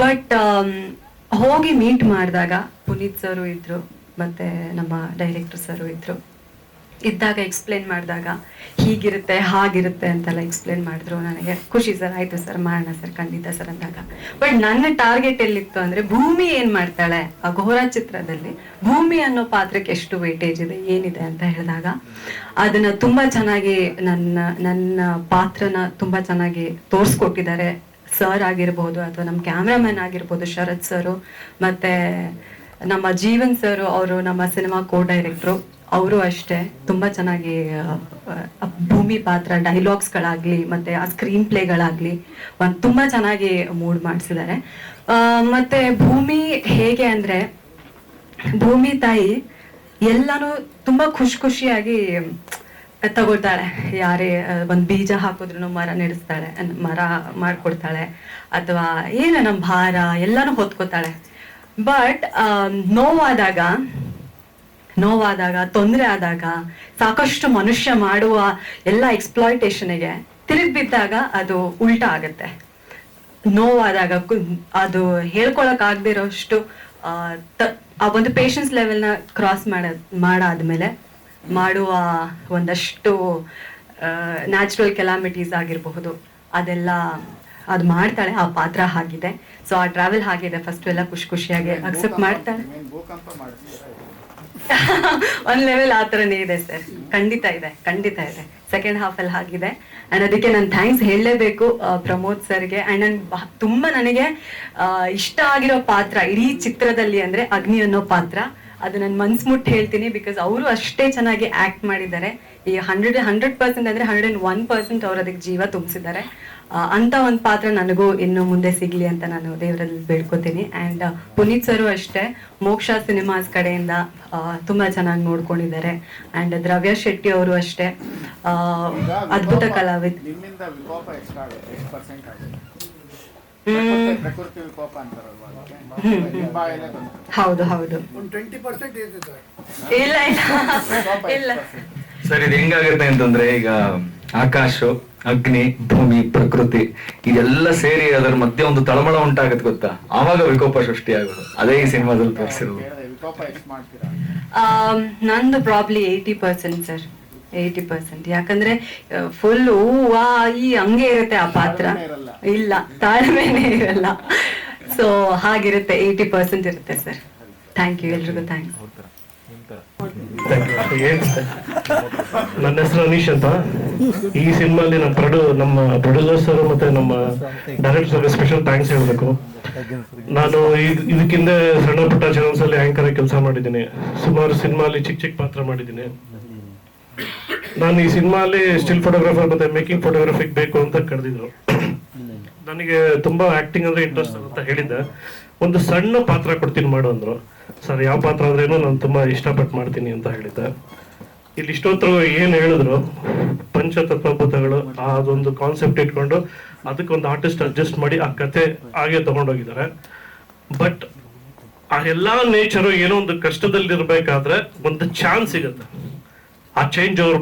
ಬಟ್ ಹೋಗಿ ಮೀಟ್ ಮಾಡಿದಾಗ ಪುನೀತ್ ಸರು ಇದ್ರು, ಮತ್ತೆ ನಮ್ಮ ಡೈರೆಕ್ಟರ್ ಸರು ಇದ್ದಾಗ ಎಕ್ಸ್ಪ್ಲೇನ್ ಮಾಡಿದಾಗ ಹೀಗಿರುತ್ತೆ ಹಾಗಿರುತ್ತೆ ಅಂತೆಲ್ಲ ಎಕ್ಸ್ಪ್ಲೇನ್ ಮಾಡಿದ್ರು. ನನಗೆ ಖುಷಿ ಸರ್, ಆಯ್ತು ಸರ್ ಮಾಡೋಣ ಸರ್, ಖಂಡಿತ ಸರ್ ಅಂದಾಗ. ಬಟ್ ನನ್ನ ಟಾರ್ಗೆಟ್ ಎಲ್ಲಿತ್ತು ಅಂದ್ರೆ, ಭೂಮಿ ಏನ್ ಮಾಡ್ತಾಳೆ ಅಘೋರ ಚಿತ್ರದಲ್ಲಿ, ಭೂಮಿ ಅನ್ನೋ ಪಾತ್ರಕ್ಕೆ ಎಷ್ಟು ವೇಟೇಜ್ ಇದೆ, ಏನಿದೆ ಅಂತ ಹೇಳಿದಾಗ ಅದನ್ನ ತುಂಬಾ ಚೆನ್ನಾಗಿ ನನ್ನ ಪಾತ್ರನ ತುಂಬಾ ಚೆನ್ನಾಗಿ ತೋರಿಸ್ಕೊಟ್ಟಿದ್ದಾರೆ. ಸರ್ ಆಗಿರ್ಬೋದು ಅಥವಾ ನಮ್ಮ ಕ್ಯಾಮ್ರಾಮನ್ ಆಗಿರ್ಬೋದು ಶರತ್ ಸರು, ಮತ್ತೆ ನಮ್ಮ ಜೀವನ್ ಸರ್, ಅವರು ನಮ್ಮ ಸಿನಿಮಾ ಕೋ ಡೈರೆಕ್ಟ್ರು, ಅವರು ಅಷ್ಟೇ ತುಂಬಾ ಚೆನ್ನಾಗಿ ಭೂಮಿ ಪಾತ್ರ ಡೈಲಾಗ್ಸ್ಗಳಾಗ್ಲಿ ಮತ್ತೆ ಆ ಸ್ಕ್ರೀನ್ ಪ್ಲೇಗಳಾಗ್ಲಿ ತುಂಬಾ ಚೆನ್ನಾಗಿ ಮೂಡ್ ಮಾಡಿಸಿದ್ದಾರೆ. ಮತ್ತೆ ಭೂಮಿ ಹೇಗೆ ಅಂದ್ರೆ, ಭೂಮಿ ತಾಯಿ ಎಲ್ಲಾನು ತುಂಬಾ ಖುಷಿಯಾಗಿ ತಗೊಳ್ತಾಳೆ. ಯಾರೇ ಒಂದ್ ಬೀಜ ಹಾಕಿದ್ರು ಮರ ನೆಡೆಸ್ತಾಳೆ, ಮರ ಮಾಡ್ಕೊಡ್ತಾಳೆ, ಅಥವಾ ಏನು ನಮ್ಮ ಭಾರ ಎಲ್ಲಾನು ಹೊತ್ಕೋತಾಳೆ. ಬಟ್ ನೋವಾದಾಗ ತೊಂದರೆ ಆದಾಗ, ಸಾಕಷ್ಟು ಮನುಷ್ಯ ಮಾಡುವ ಎಲ್ಲ ಎಕ್ಸ್ಪ್ಲಾಯ್ಟೇಷನ್ಗೆ ತಿರುಗಿ ಬಿದ್ದಾಗ ಅದು ಉಲ್ಟಾ ಆಗತ್ತೆ. ನೋವಾದಾಗ ಅದು ಹೇಳ್ಕೊಳಕ್ ಆಗದೆ ಇರೋಷ್ಟು ಆ ಒಂದು ಪೇಷನ್ಸ್ ಲೆವೆಲ್ನ ಕ್ರಾಸ್ ಮಾಡಾದ್ಮೇಲೆ ಮಾಡುವ ಒಂದಷ್ಟು ನ್ಯಾಚುರಲ್ ಕೆಲಾಮಿಟೀಸ್ ಆಗಿರಬಹುದು, ಅದೆಲ್ಲ ಅದು ಮಾಡ್ತಾಳೆ. ಆ ಪಾತ್ರ ಆಗಿದೆ. ಸೊ ಆ ಟ್ರಾವೆಲ್ ಆಗಿದೆ. ಫಸ್ಟ್ ಎಲ್ಲ ಖುಷಿಯಾಗಿ ಅಕ್ಸೆಪ್ಟ್ ಮಾಡ್ತಾಳೆ. ಒಂದ್ ಲೆವೆಲ್ ಆ ಥರನೇ ಇದೆ ಸರ್, ಖಂಡಿತ ಇದೆ. ಸೆಕೆಂಡ್ ಹಾಫ್ ಅಲ್ಲಿ ಆಗಿದೆ. ಅಂಡ್ ಅದಕ್ಕೆ ನಾನು ಥ್ಯಾಂಕ್ಸ್ ಹೇಳಲೇಬೇಕು ಪ್ರಮೋದ್ ಸರ್ಗೆ. ಅಂಡ್ ತುಂಬಾ ನನಗೆ ಇಷ್ಟ ಆಗಿರೋ ಪಾತ್ರ ಇಡೀ ಚಿತ್ರದಲ್ಲಿ ಅಂದ್ರೆ ಅಗ್ನಿ ಅನ್ನೋ ಪಾತ್ರ. ಅದು ನನ್ನ ಮನ್ಸು ಮುಟ್ಟು ಹೇಳ್ತೀನಿ, ಬಿಕಾಸ್ ಅವರು ಅಷ್ಟೇ ಚೆನ್ನಾಗಿ ಆಕ್ಟ್ ಮಾಡಿದ್ದಾರೆ. ಈ 100% ಅಂದ್ರೆ 101% ಅವ್ರು ಅದಕ್ಕೆ ಜೀವ ತುಂಬಿಸಿದ್ದಾರೆ. ಅಂತ ಒಂದು ಪಾತ್ರ ನನಗೂ ಇನ್ನು ಮುಂದೆ ಸಿಗ್ಲಿ ಅಂತ ನಾನು ದೇವರಲ್ಲಿ ಬೇಡ್ಕೋತೀನಿ. ಆ್ಯಂಡ್ ಪುನೀತ್ ಸರು ಅಷ್ಟೇ ಮೋಕ್ಷ ಸಿನಿಮಾಸ್ ಕಡೆಯಿಂದ ತುಂಬಾ ಚೆನ್ನಾಗಿ ನೋಡ್ಕೊಂಡಿದ್ದಾರೆ. ಆ್ಯಂಡ್ ದ್ರವ್ಯ ಶೆಟ್ಟಿ ಅವರು ಅಷ್ಟೇ ಅದ್ಭುತ ಕಲಾವಿದ. ನಿಮ್ಮಿಂದ ವಿಕೋಪ ಎಷ್ಟಾಗುತ್ತೆ, ಎಷ್ಟು ಪರ್ಸೆಂಟ್ ಆಗುತ್ತೆ? ಪ್ರಕೃತಿ ವಿಕೋಪ ಅಂತಾರಲ್ವಾ, ಹೌದು ಹೌದು. ಇಲ್ಲ ಇಲ್ಲ. ಸರ್, ಇದು ಹೆಂಗಾಗುತ್ತೆ ಅಂತಂದ್ರೆ, ಈಗ ಆಕಾಶ, ಅಗ್ನಿ, ಭೂಮಿ, ಪ್ರಕೃತಿ ಇದೆಲ್ಲ ಸೇರಿ ಅದರ ಮಧ್ಯೆ ಒಂದು ತಳಮಳ ಉಂಟಾಗತ್ತೆ ಗೊತ್ತಾ, ಆವಾಗ ವಿಕೋಪ ಸೃಷ್ಟಿ ಆಗೋದು. ಅದೇ ಈ ಸಿನಿಮಾದಲ್ಲಿ ತೋರಿಸಿರೋದು. ವಿಕೋಪ ಎಷ್ಟು ಮಾಡ್ತೀರಾ? ನಂದು ಪ್ರಾಬ್ಲಿ 80% ಸರ್, 80%. ಯಾಕಂದ್ರೆ ಫುಲ್ ಈ ಹಂಗೆ ಇರುತ್ತೆ ಆ ಪಾತ್ರ. ಇಲ್ಲ, ತಾಳ್ಮೆನೇ ಇರಲ್ಲ. ಸೊ ಹಾಗಿರುತ್ತೆ, 80% ಇರುತ್ತೆ ಸರ್. ಥ್ಯಾಂಕ್ ಯು, ಎಲ್ರಿಗೂ ಥ್ಯಾಂಕ್ಸ್. ನನ್ನ ಹೆಸರು ಅನೀಶ್ ಅಂತ. ಈ ಸಿನಿಮಾಲಿ ನಮ್ಮ ಪ್ರೊಡ್ಯೂಸರ್ ಮತ್ತೆ ನಮ್ಮ ಡೈರೆಕ್ಟರ್ ಸ್ಪೆಷಲ್ ಥ್ಯಾಂಕ್ಸ್ ಹೇಳ್ಬೇಕು. ನಾನು ಇದಕ್ಕಿಂತ ಸಣ್ಣ ಪುಟ್ಟ ಚಾನಲ್ಸ್ ಅಲ್ಲಿ ಆಂಕರ್ ಆಗಿ ಕೆಲಸ ಮಾಡಿದ್ದೀನಿ. ಸುಮಾರು ಸಿನಿಮಾಲಿ ಚಿಕ್ಕ ಪಾತ್ರ ಮಾಡಿದ್ದೀನಿ. ನಾನು ಈ ಸಿನಿಮಾಲಿ ಸ್ಟಿಲ್ ಫೋಟೋಗ್ರಾಫರ್ ಮತ್ತೆ ಮೇಕಿಂಗ್ ಫೋಟೋಗ್ರಫಿಗೆ ಬೇಕು ಅಂತ ಕರೆದಿದ್ರು. ನನಗೆ ತುಂಬಾ ಆಕ್ಟಿಂಗ್ ಅಂದ್ರೆ ಇಂಟ್ರೆಸ್ಟ್ ಅಂತ ಹೇಳಿದ್ದೆ. ಒಂದು ಸಣ್ಣ ಪಾತ್ರ ಕೊಡ್ತೀನಿ ಮಾಡು ಅಂದ್ರು. ಸರ್, ಯಾವ ಪಾತ್ರ ಆದ್ರೇನು ನಾನು ತುಂಬಾ ಇಷ್ಟಪಟ್ಟು ಮಾಡ್ತೀನಿ ಅಂತ ಹೇಳಿದ್ದೆ. ಇಲ್ಲಿ ಇಷ್ಟೊತ್ತು ಏನ್ ಹೇಳಿದ್ರು, ಪಂಚತತ್ವಭೂತಗಳು ಅದೊಂದು ಕಾನ್ಸೆಪ್ಟ್ ಇಟ್ಕೊಂಡು ಅದಕ್ಕೊಂದು ಆರ್ಟಿಸ್ಟ್ ಅಡ್ಜಸ್ಟ್ ಮಾಡಿ ಆ ಕತೆ ಹಾಗೆ ತಗೊಂಡೋಗಿದ್ದಾರೆ. ಬಟ್ ಆ ಎಲ್ಲಾ ನೇಚರು ಏನೋ ಒಂದು ಕಷ್ಟದಲ್ಲಿರ್ಬೇಕಾದ್ರೆ ಒಂದು ಚಾನ್ಸ್ ಸಿಗುತ್ತೆ ಆ ಚೇಂಜ್ ಅವ್ರು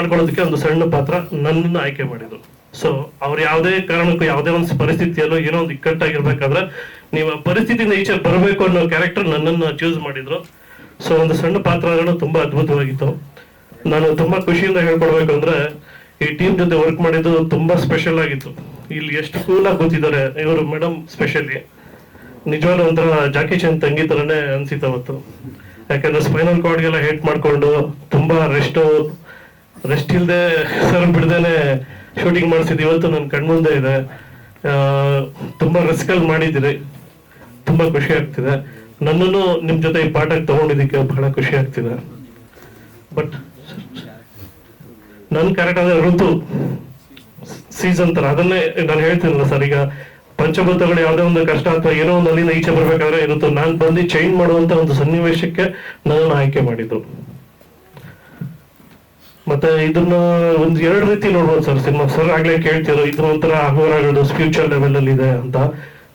ಮಾಡ್ಕೊಳ್ಳೋದಕ್ಕೆ ಒಂದು ಸಣ್ಣ ಪಾತ್ರ ನನ್ನನ್ನು ಆಯ್ಕೆ ಮಾಡಿದ್ರು. ಸೊ ಅವ್ರು ಯಾವುದೇ ಕಾರಣಕ್ಕೂ ಯಾವುದೇ ಒಂದು ಪರಿಸ್ಥಿತಿಯಲ್ಲೂ ಏನೋ ಒಂದು ಇಕ್ಕಟ್ಟಾಗಿರ್ಬೇಕಾದ್ರೆ ನೀವು ಆ ಪರಿಸ್ಥಿತಿಯಿಂದ ಈಚೆ ಬರಬೇಕು ಅನ್ನೋ ಕ್ಯಾರೆಕ್ಟರ್ ನನ್ನನ್ನು ಚೂಸ್ ಮಾಡಿದ್ರು. ಸೊ ಒಂದು ಸಣ್ಣ ಪಾತ್ರಗಳು ತುಂಬಾ ಅದ್ಭುತವಾಗಿತ್ತು. ನಾನು ತುಂಬಾ ಖುಷಿಯಿಂದ ಹೇಳ್ಕೊಡ್ಬೇಕು ಅಂದ್ರೆ, ಈ ಟೀಮ್ ಜೊತೆ ವರ್ಕ್ ಮಾಡಿದ್ದು ತುಂಬಾ ಸ್ಪೆಷಲ್ ಆಗಿತ್ತು. ಇಲ್ಲಿ ಎಷ್ಟು ಕೂಲ್ ಆಗಿ ಕೂತಿದ್ದಾರೆ ಇವರು ಮೇಡಮ್, ಸ್ಪೆಷಲಿ ನಿಜವಾಗ್ಲೂ ಒಂಥರ ಜಾಕಿ ಚಂದ್ ತಂಗಿ ತರನೇ ಅನ್ಸಿತ್ತು ಅವತ್ತು. ಯಾಕಂದ್ರೆ ಸ್ಪೈನಲ್ ಕಾರ್ಡ್ಗೆಲ್ಲ ಹೇಟ್ ಮಾಡ್ಕೊಂಡು ತುಂಬಾ ರೆಸ್ಟ್ ಇಲ್ದೆ ಸರ್ ಬಿಡ್ದೇನೆ ಶೂಟಿಂಗ್ ಮಾಡಿಸಿದ್ದು ಇವತ್ತು ನನ್ನ ಕಣ್ಮುಂದೆ ಇದೆ. ತುಂಬಾ ರಿಸ್ಕ್ ಅಲ್ಲಿ ಮಾಡಿದಿರಿ, ತುಂಬಾ ಖುಷಿ ಆಗ್ತಿದೆ. ನನ್ನನ್ನು ನಿಮ್ ಜೊತೆ ಈ ಪಾಠಕ್ಕೆ ತಗೊಂಡಿದ್ದಕ್ಕೆ ಬಹಳ ಖುಷಿ ಆಗ್ತಿದೆ. ಬಟ್ ನನ್ನ ಕ್ಯಾರೆಕ್ಟರ್ ಅಂದ್ರೆ ಋತು ಸೀಸನ್ ತರ, ಅದನ್ನೇ ನಾನು ಹೇಳ್ತೀನಲ್ಲ ಸರ್. ಈಗ ಪಂಚಭೂತಗಳು ಯಾವುದೇ ಒಂದು ಕಷ್ಟ ಅಥವಾ ಏನೋ ಒಂದು ಅಲ್ಲಿಂದ ಈಚೆ ಬರ್ಬೇಕಾದ್ರೆ ಇರುತ್ತೋ, ನಾನು ಬಂದು ಚೇಂಜ್ ಮಾಡುವಂತ ಒಂದು ಸನ್ನಿವೇಶಕ್ಕೆ ನನ್ನನ್ನು ಆಯ್ಕೆ ಮಾಡಿದ್ರು. ಮತ್ತೆ ಇದನ್ನ ಒಂದು 2 ರೀತಿ ನೋಡ್ಬೋದು ಸರ್ ಸಿನಿಮಾ. ಸರ್ ಆಗ್ಲೇ ಕೇಳ್ತಿರೋ ಇದು ಒಂಥರ ಅಘೋರಗಳು ಸ್ಪಿರಿಚುವಲ್ ಲೆವೆಲ್ ಅಲ್ಲಿ ಇದೆ ಅಂತ.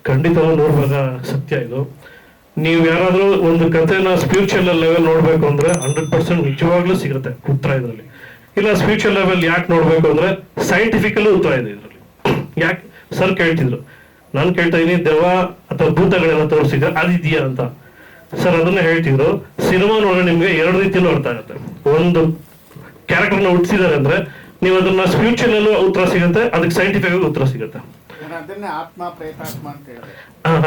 ಖಂಡಿತವಾಗಿ ನೋಡುವಾಗ ಸತ್ಯ ಇದು. ನೀವು ಯಾರಾದ್ರೂ ಒಂದು ಕಥೆನ ಸ್ಪಿರಿಚುವಲ್ ಲೆವೆಲ್ ನೋಡ್ಬೇಕು ಅಂದ್ರೆ 100% ನಿಜವಾಗ್ಲೂ ಸಿಗುತ್ತೆ ಉತ್ತರ ಇದ್ರಲ್ಲಿ. ಇಲ್ಲ ಸ್ಪಿರಿಚುವಲ್ ಲೆವೆಲ್ ಯಾಕೆ ನೋಡ್ಬೇಕು ಅಂದ್ರೆ ಸೈಂಟಿಫಿಕಲ್ಲೂ ಉತ್ತರ ಇದೆ ಇದ್ರಲ್ಲಿ. ಯಾಕೆ ಸರ್ ಕೇಳ್ತಿದ್ರು, ನಾನು ಕೇಳ್ತಾ ಇದೀನಿ ದೆವ್ವ ಅಥವಾ ಭೂತಗಳೆಲ್ಲ ತೋರಿಸಿದ್ರೆ ಅದಿದೆಯಾ ಅಂತ. ಸರ್ ಅದನ್ನ ಹೇಳ್ತಿದ್ರು. ಸಿನಿಮಾ ನೋಡ್ರೆ ನಿಮ್ಗೆ 2 ರೀತಿಯಲ್ಲೂ ಅರ್ಥ ಆಗುತ್ತೆ. ಒಂದು ಕ್ಯಾರೆಕ್ಟರ್ನ ಹುಟ್ಟಿಸಿದ್ದಾರೆ ಅಂದ್ರೆ ನೀವು ಅದನ್ನ ಸ್ಪಿರಿಚುವಲ್ ಅಲ್ಲೂ ಉತ್ತರ ಸಿಗುತ್ತೆ, ಅದಕ್ಕೆ ಸೈಂಟಿಫಿಕ್ ಆಗಿ ಉತ್ತರ ಸಿಗುತ್ತೆ. ಆತ್ಮ ಪ್ರೇತಾತ್ಮ ಅಂತ ಹೇಳಿದೆ.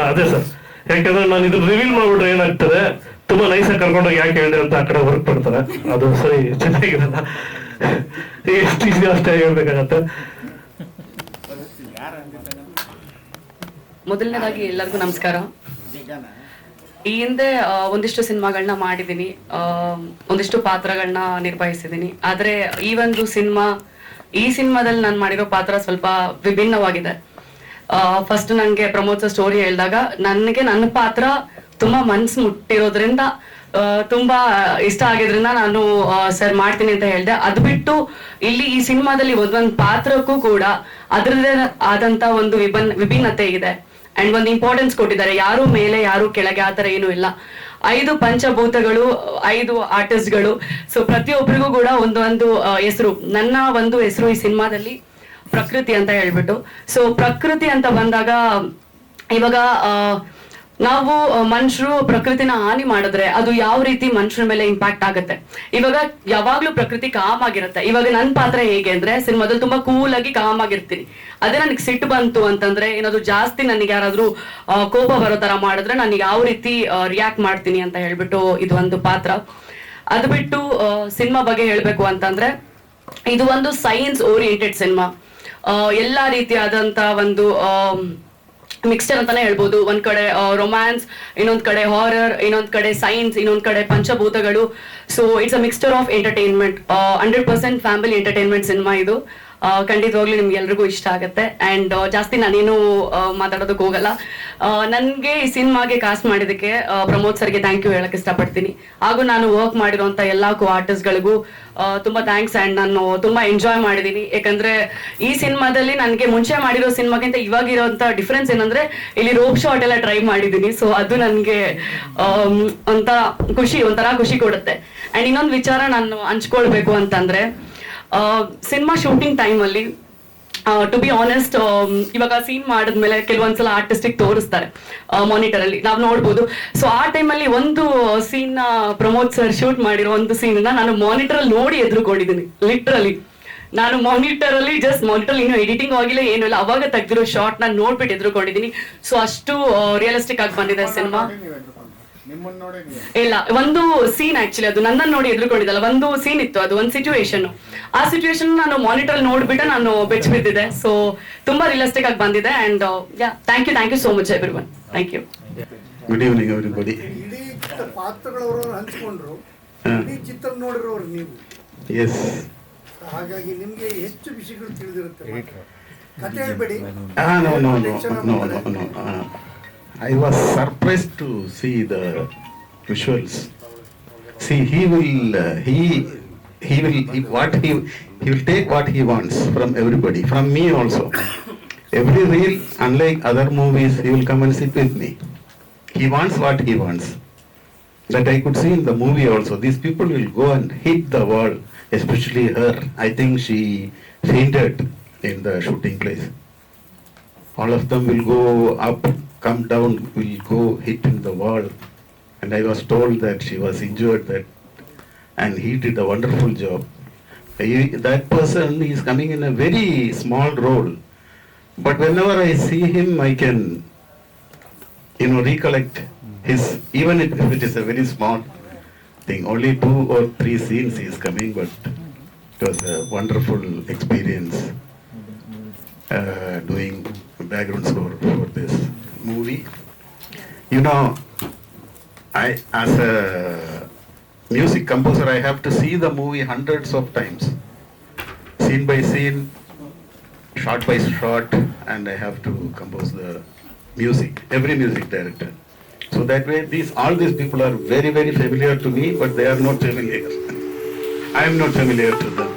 ಅದೇ ಸರ್, ಯಾಕಂದ್ರೆ ನಾನು ಇದು ರಿವೀಲ್ ಮಾಡ್ಬಿಟ್ರೆ ಏನಾಗ್ತದೆ, ತುಂಬಾ ನೈಸಾಗಿ ಕರ್ಕೊಂಡೋಗಿ ಯಾಕೆ ಹೇಳಿದೆ ಅಂತ ಆ ಕಡೆ ವರ್ಕ್ ಮಾಡ್ತಾರೆ. ಅದು ಸರಿ ಚೆನ್ನಾಗಿರಲ್ಲ, ಎಷ್ಟು ಈಸಿ ಅಷ್ಟೇ ಹೇಳ್ಬೇಕಾಗತ್ತೆ. ಮೊದಲನೇದಾಗಿ ಎಲ್ಲರಿಗೂ ನಮಸ್ಕಾರ. ಈ ಹಿಂದೆ ಒಂದಿಷ್ಟು ಸಿನಿಮಾಗಳನ್ನ ಮಾಡಿದ್ದೀನಿ, ಒಂದಿಷ್ಟು ಪಾತ್ರಗಳನ್ನ ನಿರ್ವಹಿಸಿದ್ದೀನಿ. ಆದ್ರೆ ಈ ಸಿನಿಮಾದಲ್ಲಿ ನಾನು ಮಾಡಿರೋ ಪಾತ್ರ ಸ್ವಲ್ಪ ವಿಭಿನ್ನವಾಗಿದೆ. ಫಸ್ಟ್ ನನಗೆ ಪ್ರಮೋದ್ ಸ್ಟೋರಿ ಹೇಳಿದಾಗ ನನಗೆ ನನ್ನ ಪಾತ್ರ ತುಂಬಾ ಮನ್ಸು ಮುಟ್ಟಿರೋದ್ರಿಂದ ತುಂಬಾ ಇಷ್ಟ ಆಗಿದ್ರಿಂದ ನಾನು ಸರ್ ಮಾಡ್ತೀನಿ ಅಂತ ಹೇಳಿದೆ. ಅದು ಬಿಟ್ಟು ಇಲ್ಲಿ ಈ ಸಿನಿಮಾದಲ್ಲಿ ಒಂದೊಂದು ಪಾತ್ರಕ್ಕೂ ಕೂಡ ಅದರದೇ ಆದಂತ ಒಂದು ವಿಭಿನ್ನತೆ ಇದೆ ಅಂಡ್ ಒಂದು ಇಂಪಾರ್ಟೆನ್ಸ್ ಕೊಟ್ಟಿದ್ದಾರೆ. ಯಾರು ಮೇಲೆ ಯಾರು ಕೆಳಗೆ ಆತರ ಏನೂ ಇಲ್ಲ. 5 ಪಂಚಭೂತಗಳು, 5 ಆರ್ಟಿಸ್ಟ್ಗಳು. ಸೊ ಪ್ರತಿಯೊಬ್ಬರಿಗೂ ಕೂಡ ಒಂದೊಂದು ಹೆಸರು. ನನ್ನ ಒಂದು ಹೆಸರು ಈ ಸಿನಿಮಾದಲ್ಲಿ ಪ್ರಕೃತಿ ಅಂತ ಹೇಳ್ಬಿಟ್ಟು. ಸೊ ಪ್ರಕೃತಿ ಅಂತ ಬಂದಾಗ ಇವಾಗ ನಾವು ಮನುಷ್ಯರು ಪ್ರಕೃತಿನ ಹಾನಿ ಮಾಡಿದ್ರೆ ಅದು ಯಾವ ರೀತಿ ಮನುಷ್ಯರ ಮೇಲೆ ಇಂಪ್ಯಾಕ್ಟ್ ಆಗುತ್ತೆ. ಇವಾಗ ಯಾವಾಗ್ಲೂ ಪ್ರಕೃತಿ ಕಾಮ್ ಆಗಿರುತ್ತೆ. ಇವಾಗ ನನ್ನ ಪಾತ್ರ ಹೇಗೆ ಅಂದ್ರೆ ಸಿನಿಮಾದಲ್ಲಿ ತುಂಬಾ ಕೂಲ್ ಆಗಿ ಕಾಮ್ ಆಗಿರ್ತೀನಿ. ಅದೇ ನನಗೆ ಸಿಟ್ಟು ಬಂತು ಅಂತಂದ್ರೆ, ಏನಾದ್ರು ಜಾಸ್ತಿ ನನಗೆ ಯಾರಾದ್ರೂ ಕೋಪ ಬರೋ ತರ ಮಾಡಿದ್ರೆ ನಾನು ಯಾವ ರೀತಿ ರಿಯಾಕ್ಟ್ ಮಾಡ್ತೀನಿ ಅಂತ ಹೇಳ್ಬಿಟ್ಟು ಇದು ಒಂದು ಪಾತ್ರ. ಅದು ಬಿಟ್ಟು ಸಿನಿಮಾ ಬಗ್ಗೆ ಹೇಳ್ಬೇಕು ಅಂತಂದ್ರೆ, ಇದು ಒಂದು ಸೈನ್ಸ್ ಓರಿಯೆಂಟೆಡ್ ಸಿನಿಮಾ. ಎಲ್ಲಾ ರೀತಿಯಾದಂತ ಒಂದು ಮಿಕ್ಸ್ಚರ್ ಅಂತಾನೆ ಹೇಳ್ಬೋದು. ಒಂದ್ ಕಡೆ ರೊಮ್ಯಾನ್ಸ್, ಇನ್ನೊಂದ್ ಕಡೆ ಹಾರರ್, ಇನ್ನೊಂದ್ ಕಡೆ ಸೈನ್ಸ್, ಇನ್ನೊಂದ್ ಕಡೆ ಪಂಚಭೂತಗಳು. So it's a mixture of entertainment. 100% family entertainment cinema ಇದು. ಖಂಡಿತವಾಗ್ಲೂ ನಿಮ್ಗೆ ಎಲ್ರಿಗೂ ಇಷ್ಟ ಆಗುತ್ತೆ. ಅಂಡ್ ಜಾಸ್ತಿ ನಾನೇನು ಮಾತಾಡೋದಕ್ಕೆ ಹೋಗಲ್ಲ. ನನ್ಗೆ ಈ ಸಿನಿಮಾಗೆ ಕಾಸ್ಟ್ ಮಾಡಿದಕ್ಕೆ ಪ್ರಮೋದ್ ಸರ್ಗೆ ಥ್ಯಾಂಕ್ ಯು ಹೇಳಕ್ ಇಷ್ಟಪಡ್ತೀನಿ. ಹಾಗೂ ನಾನು ವರ್ಕ್ ಮಾಡಿರುವಂತ ಎಲ್ಲಾ ಆರ್ಟಿಸ್ಟ್ ಗಳಿಗೂ ತುಂಬಾ ಥ್ಯಾಂಕ್ಸ್. ಅಂಡ್ ನಾನು ತುಂಬಾ ಎಂಜಾಯ್ ಮಾಡಿದೀನಿ. ಯಾಕಂದ್ರೆ ಈ ಸಿನಿಮಾದಲ್ಲಿ ನನಗೆ ಮುಂಚೆ ಮಾಡಿರೋ ಸಿನಿಮಾಗಿಂತ ಇವಾಗಿರೋಂತ ಡಿಫ್ರೆನ್ಸ್ ಏನಂದ್ರೆ ಇಲ್ಲಿ ರೋಪ್ ಶಾಟ್ ಎಲ್ಲ ಟ್ರೈ ಮಾಡಿದೀನಿ. ಸೊ ಅದು ನನಗೆ ಒಂಥರ ಖುಷಿ ಕೊಡುತ್ತೆ. ಅಂಡ್ ಇನ್ನೊಂದು ವಿಚಾರ ನಾನು ಹಂಚ್ಕೊಳ್ಬೇಕು ಅಂತಂದ್ರೆ, ಸಿನಿಮಾ ಶೂಟಿಂಗ್ ಟೈಮ್ ಅಲ್ಲಿ ಟು ಬಿ ಆನೆಸ್ಟ್, ಇವಾಗ ಸೀನ್ ಮಾಡಿದ್ಮೇಲೆ ಕೆಲವೊಂದ್ಸಲ ಆರ್ಟಿಸ್ಟಿಕ್ ತೋರಿಸ್ತಾರೆ ಮಾನಿಟರ್ ಅಲ್ಲಿ, ನಾವು ನೋಡ್ಬೋದು. ಸೊ ಆ ಟೈಮಲ್ಲಿ ಒಂದು ಸೀನ್ ಪ್ರಮೋದ್ ಸರ್ ಶೂಟ್ ಮಾಡಿರೋ ಒಂದು ಸೀನ್ ನಾನು ಮಾನಿಟರ್ ಅಲ್ಲಿ ನೋಡಿ ಎದುರುಕೊಂಡಿದ್ದೀನಿ. ಲಿಟ್ರಲಿ ನಾನು ಮಾನಿಟರ್ ಅಲ್ಲಿ ಇನ್ನು ಎಡಿಟಿಂಗ್ ಆಗಿಲ್ಲ ಏನು ಇಲ್ಲ, ಅವಾಗ ತೆಗ್ದಿರೋ ಶಾರ್ಟ್ ನಾನು ನೋಡ್ಬಿಟ್ಟು ಎದುರುಕೊಂಡಿದ್ದೀನಿ. ಸೊ ಅಷ್ಟು ರಿಯಲಿಸ್ಟಿಕ್ ಆಗಿ ಬಂದಿದೆ ಸಿನಿಮಾ. ನಿಮ್ಮನ್ನ ನೋಡಿ ಇಲ್ಲ, ಒಂದು ಸೀನ್ ಆಕ್ಚುಲಿ ಅದು ನನ್ನನ್ನು ನೋಡಿ ಎದುರುಕೊಂಡಿದ್ದಲ್ಲ, ಒಂದು ಸೀನ್ ಇತ್ತು, ಅದು ಒಂದು ಸಿಚುವೇಶನ್. ಆ ಸಿಚುವೇಶನ್ ನಾನು ಮಾನಿಟರ್ ನೋಡ್ಬಿಟ್ಟು ನಾನು ಬೆಚ್ಚ ಬಿದ್ದಿದೆ. ಸೊ ತುಂಬಾ ರಿಯಲಿಸ್ಟಿಕ್ ಆಗಿ ಬಂದಿದೆ. And thank you so much everyone. Thank you. Good evening everybody. ಇಡೀ ಪಾತ್ರಗಳವರು ಹಂಚಿಕೊಂಡ್ರು, ಇಡೀ ಚಿತ್ರ ನೋಡಿರೋರು ನೀವು. ಎಸ್, ಹಾಗಾಗಿ ನಿಮ್ಗೆ ಹೆಚ್ಚು ವಿಷಯಗಳು ತಿಳಿದಿರುತ್ತೆ. ಕತೆ ಹೇಳ್ಬೇಡಿ. No. I was surprised to see the visuals. See, he will take what he wants from everybody, from me also. Every reel, unlike other movies, he will come and sit with me. He wants what he wants. That I could see in the movie also. These people will go and hit the wall, especially her. I think she fainted in the shooting place. All of them will go up, come down, will go hit in the wall. And I was told that she was injured, and he did a wonderful job. That person is coming in a very small role, but whenever I see him, I can, recollect his, even if it is a very small thing. Only 2 or 3 scenes he is coming, but it was a wonderful experience doing background score for this movie. As a music composer, I have to see the movie hundreds of times, scene by scene, shot by shot, and I have to compose the music, every music director. So that way, all these people are very, very familiar to me, but they are not familiar. I am not familiar to them.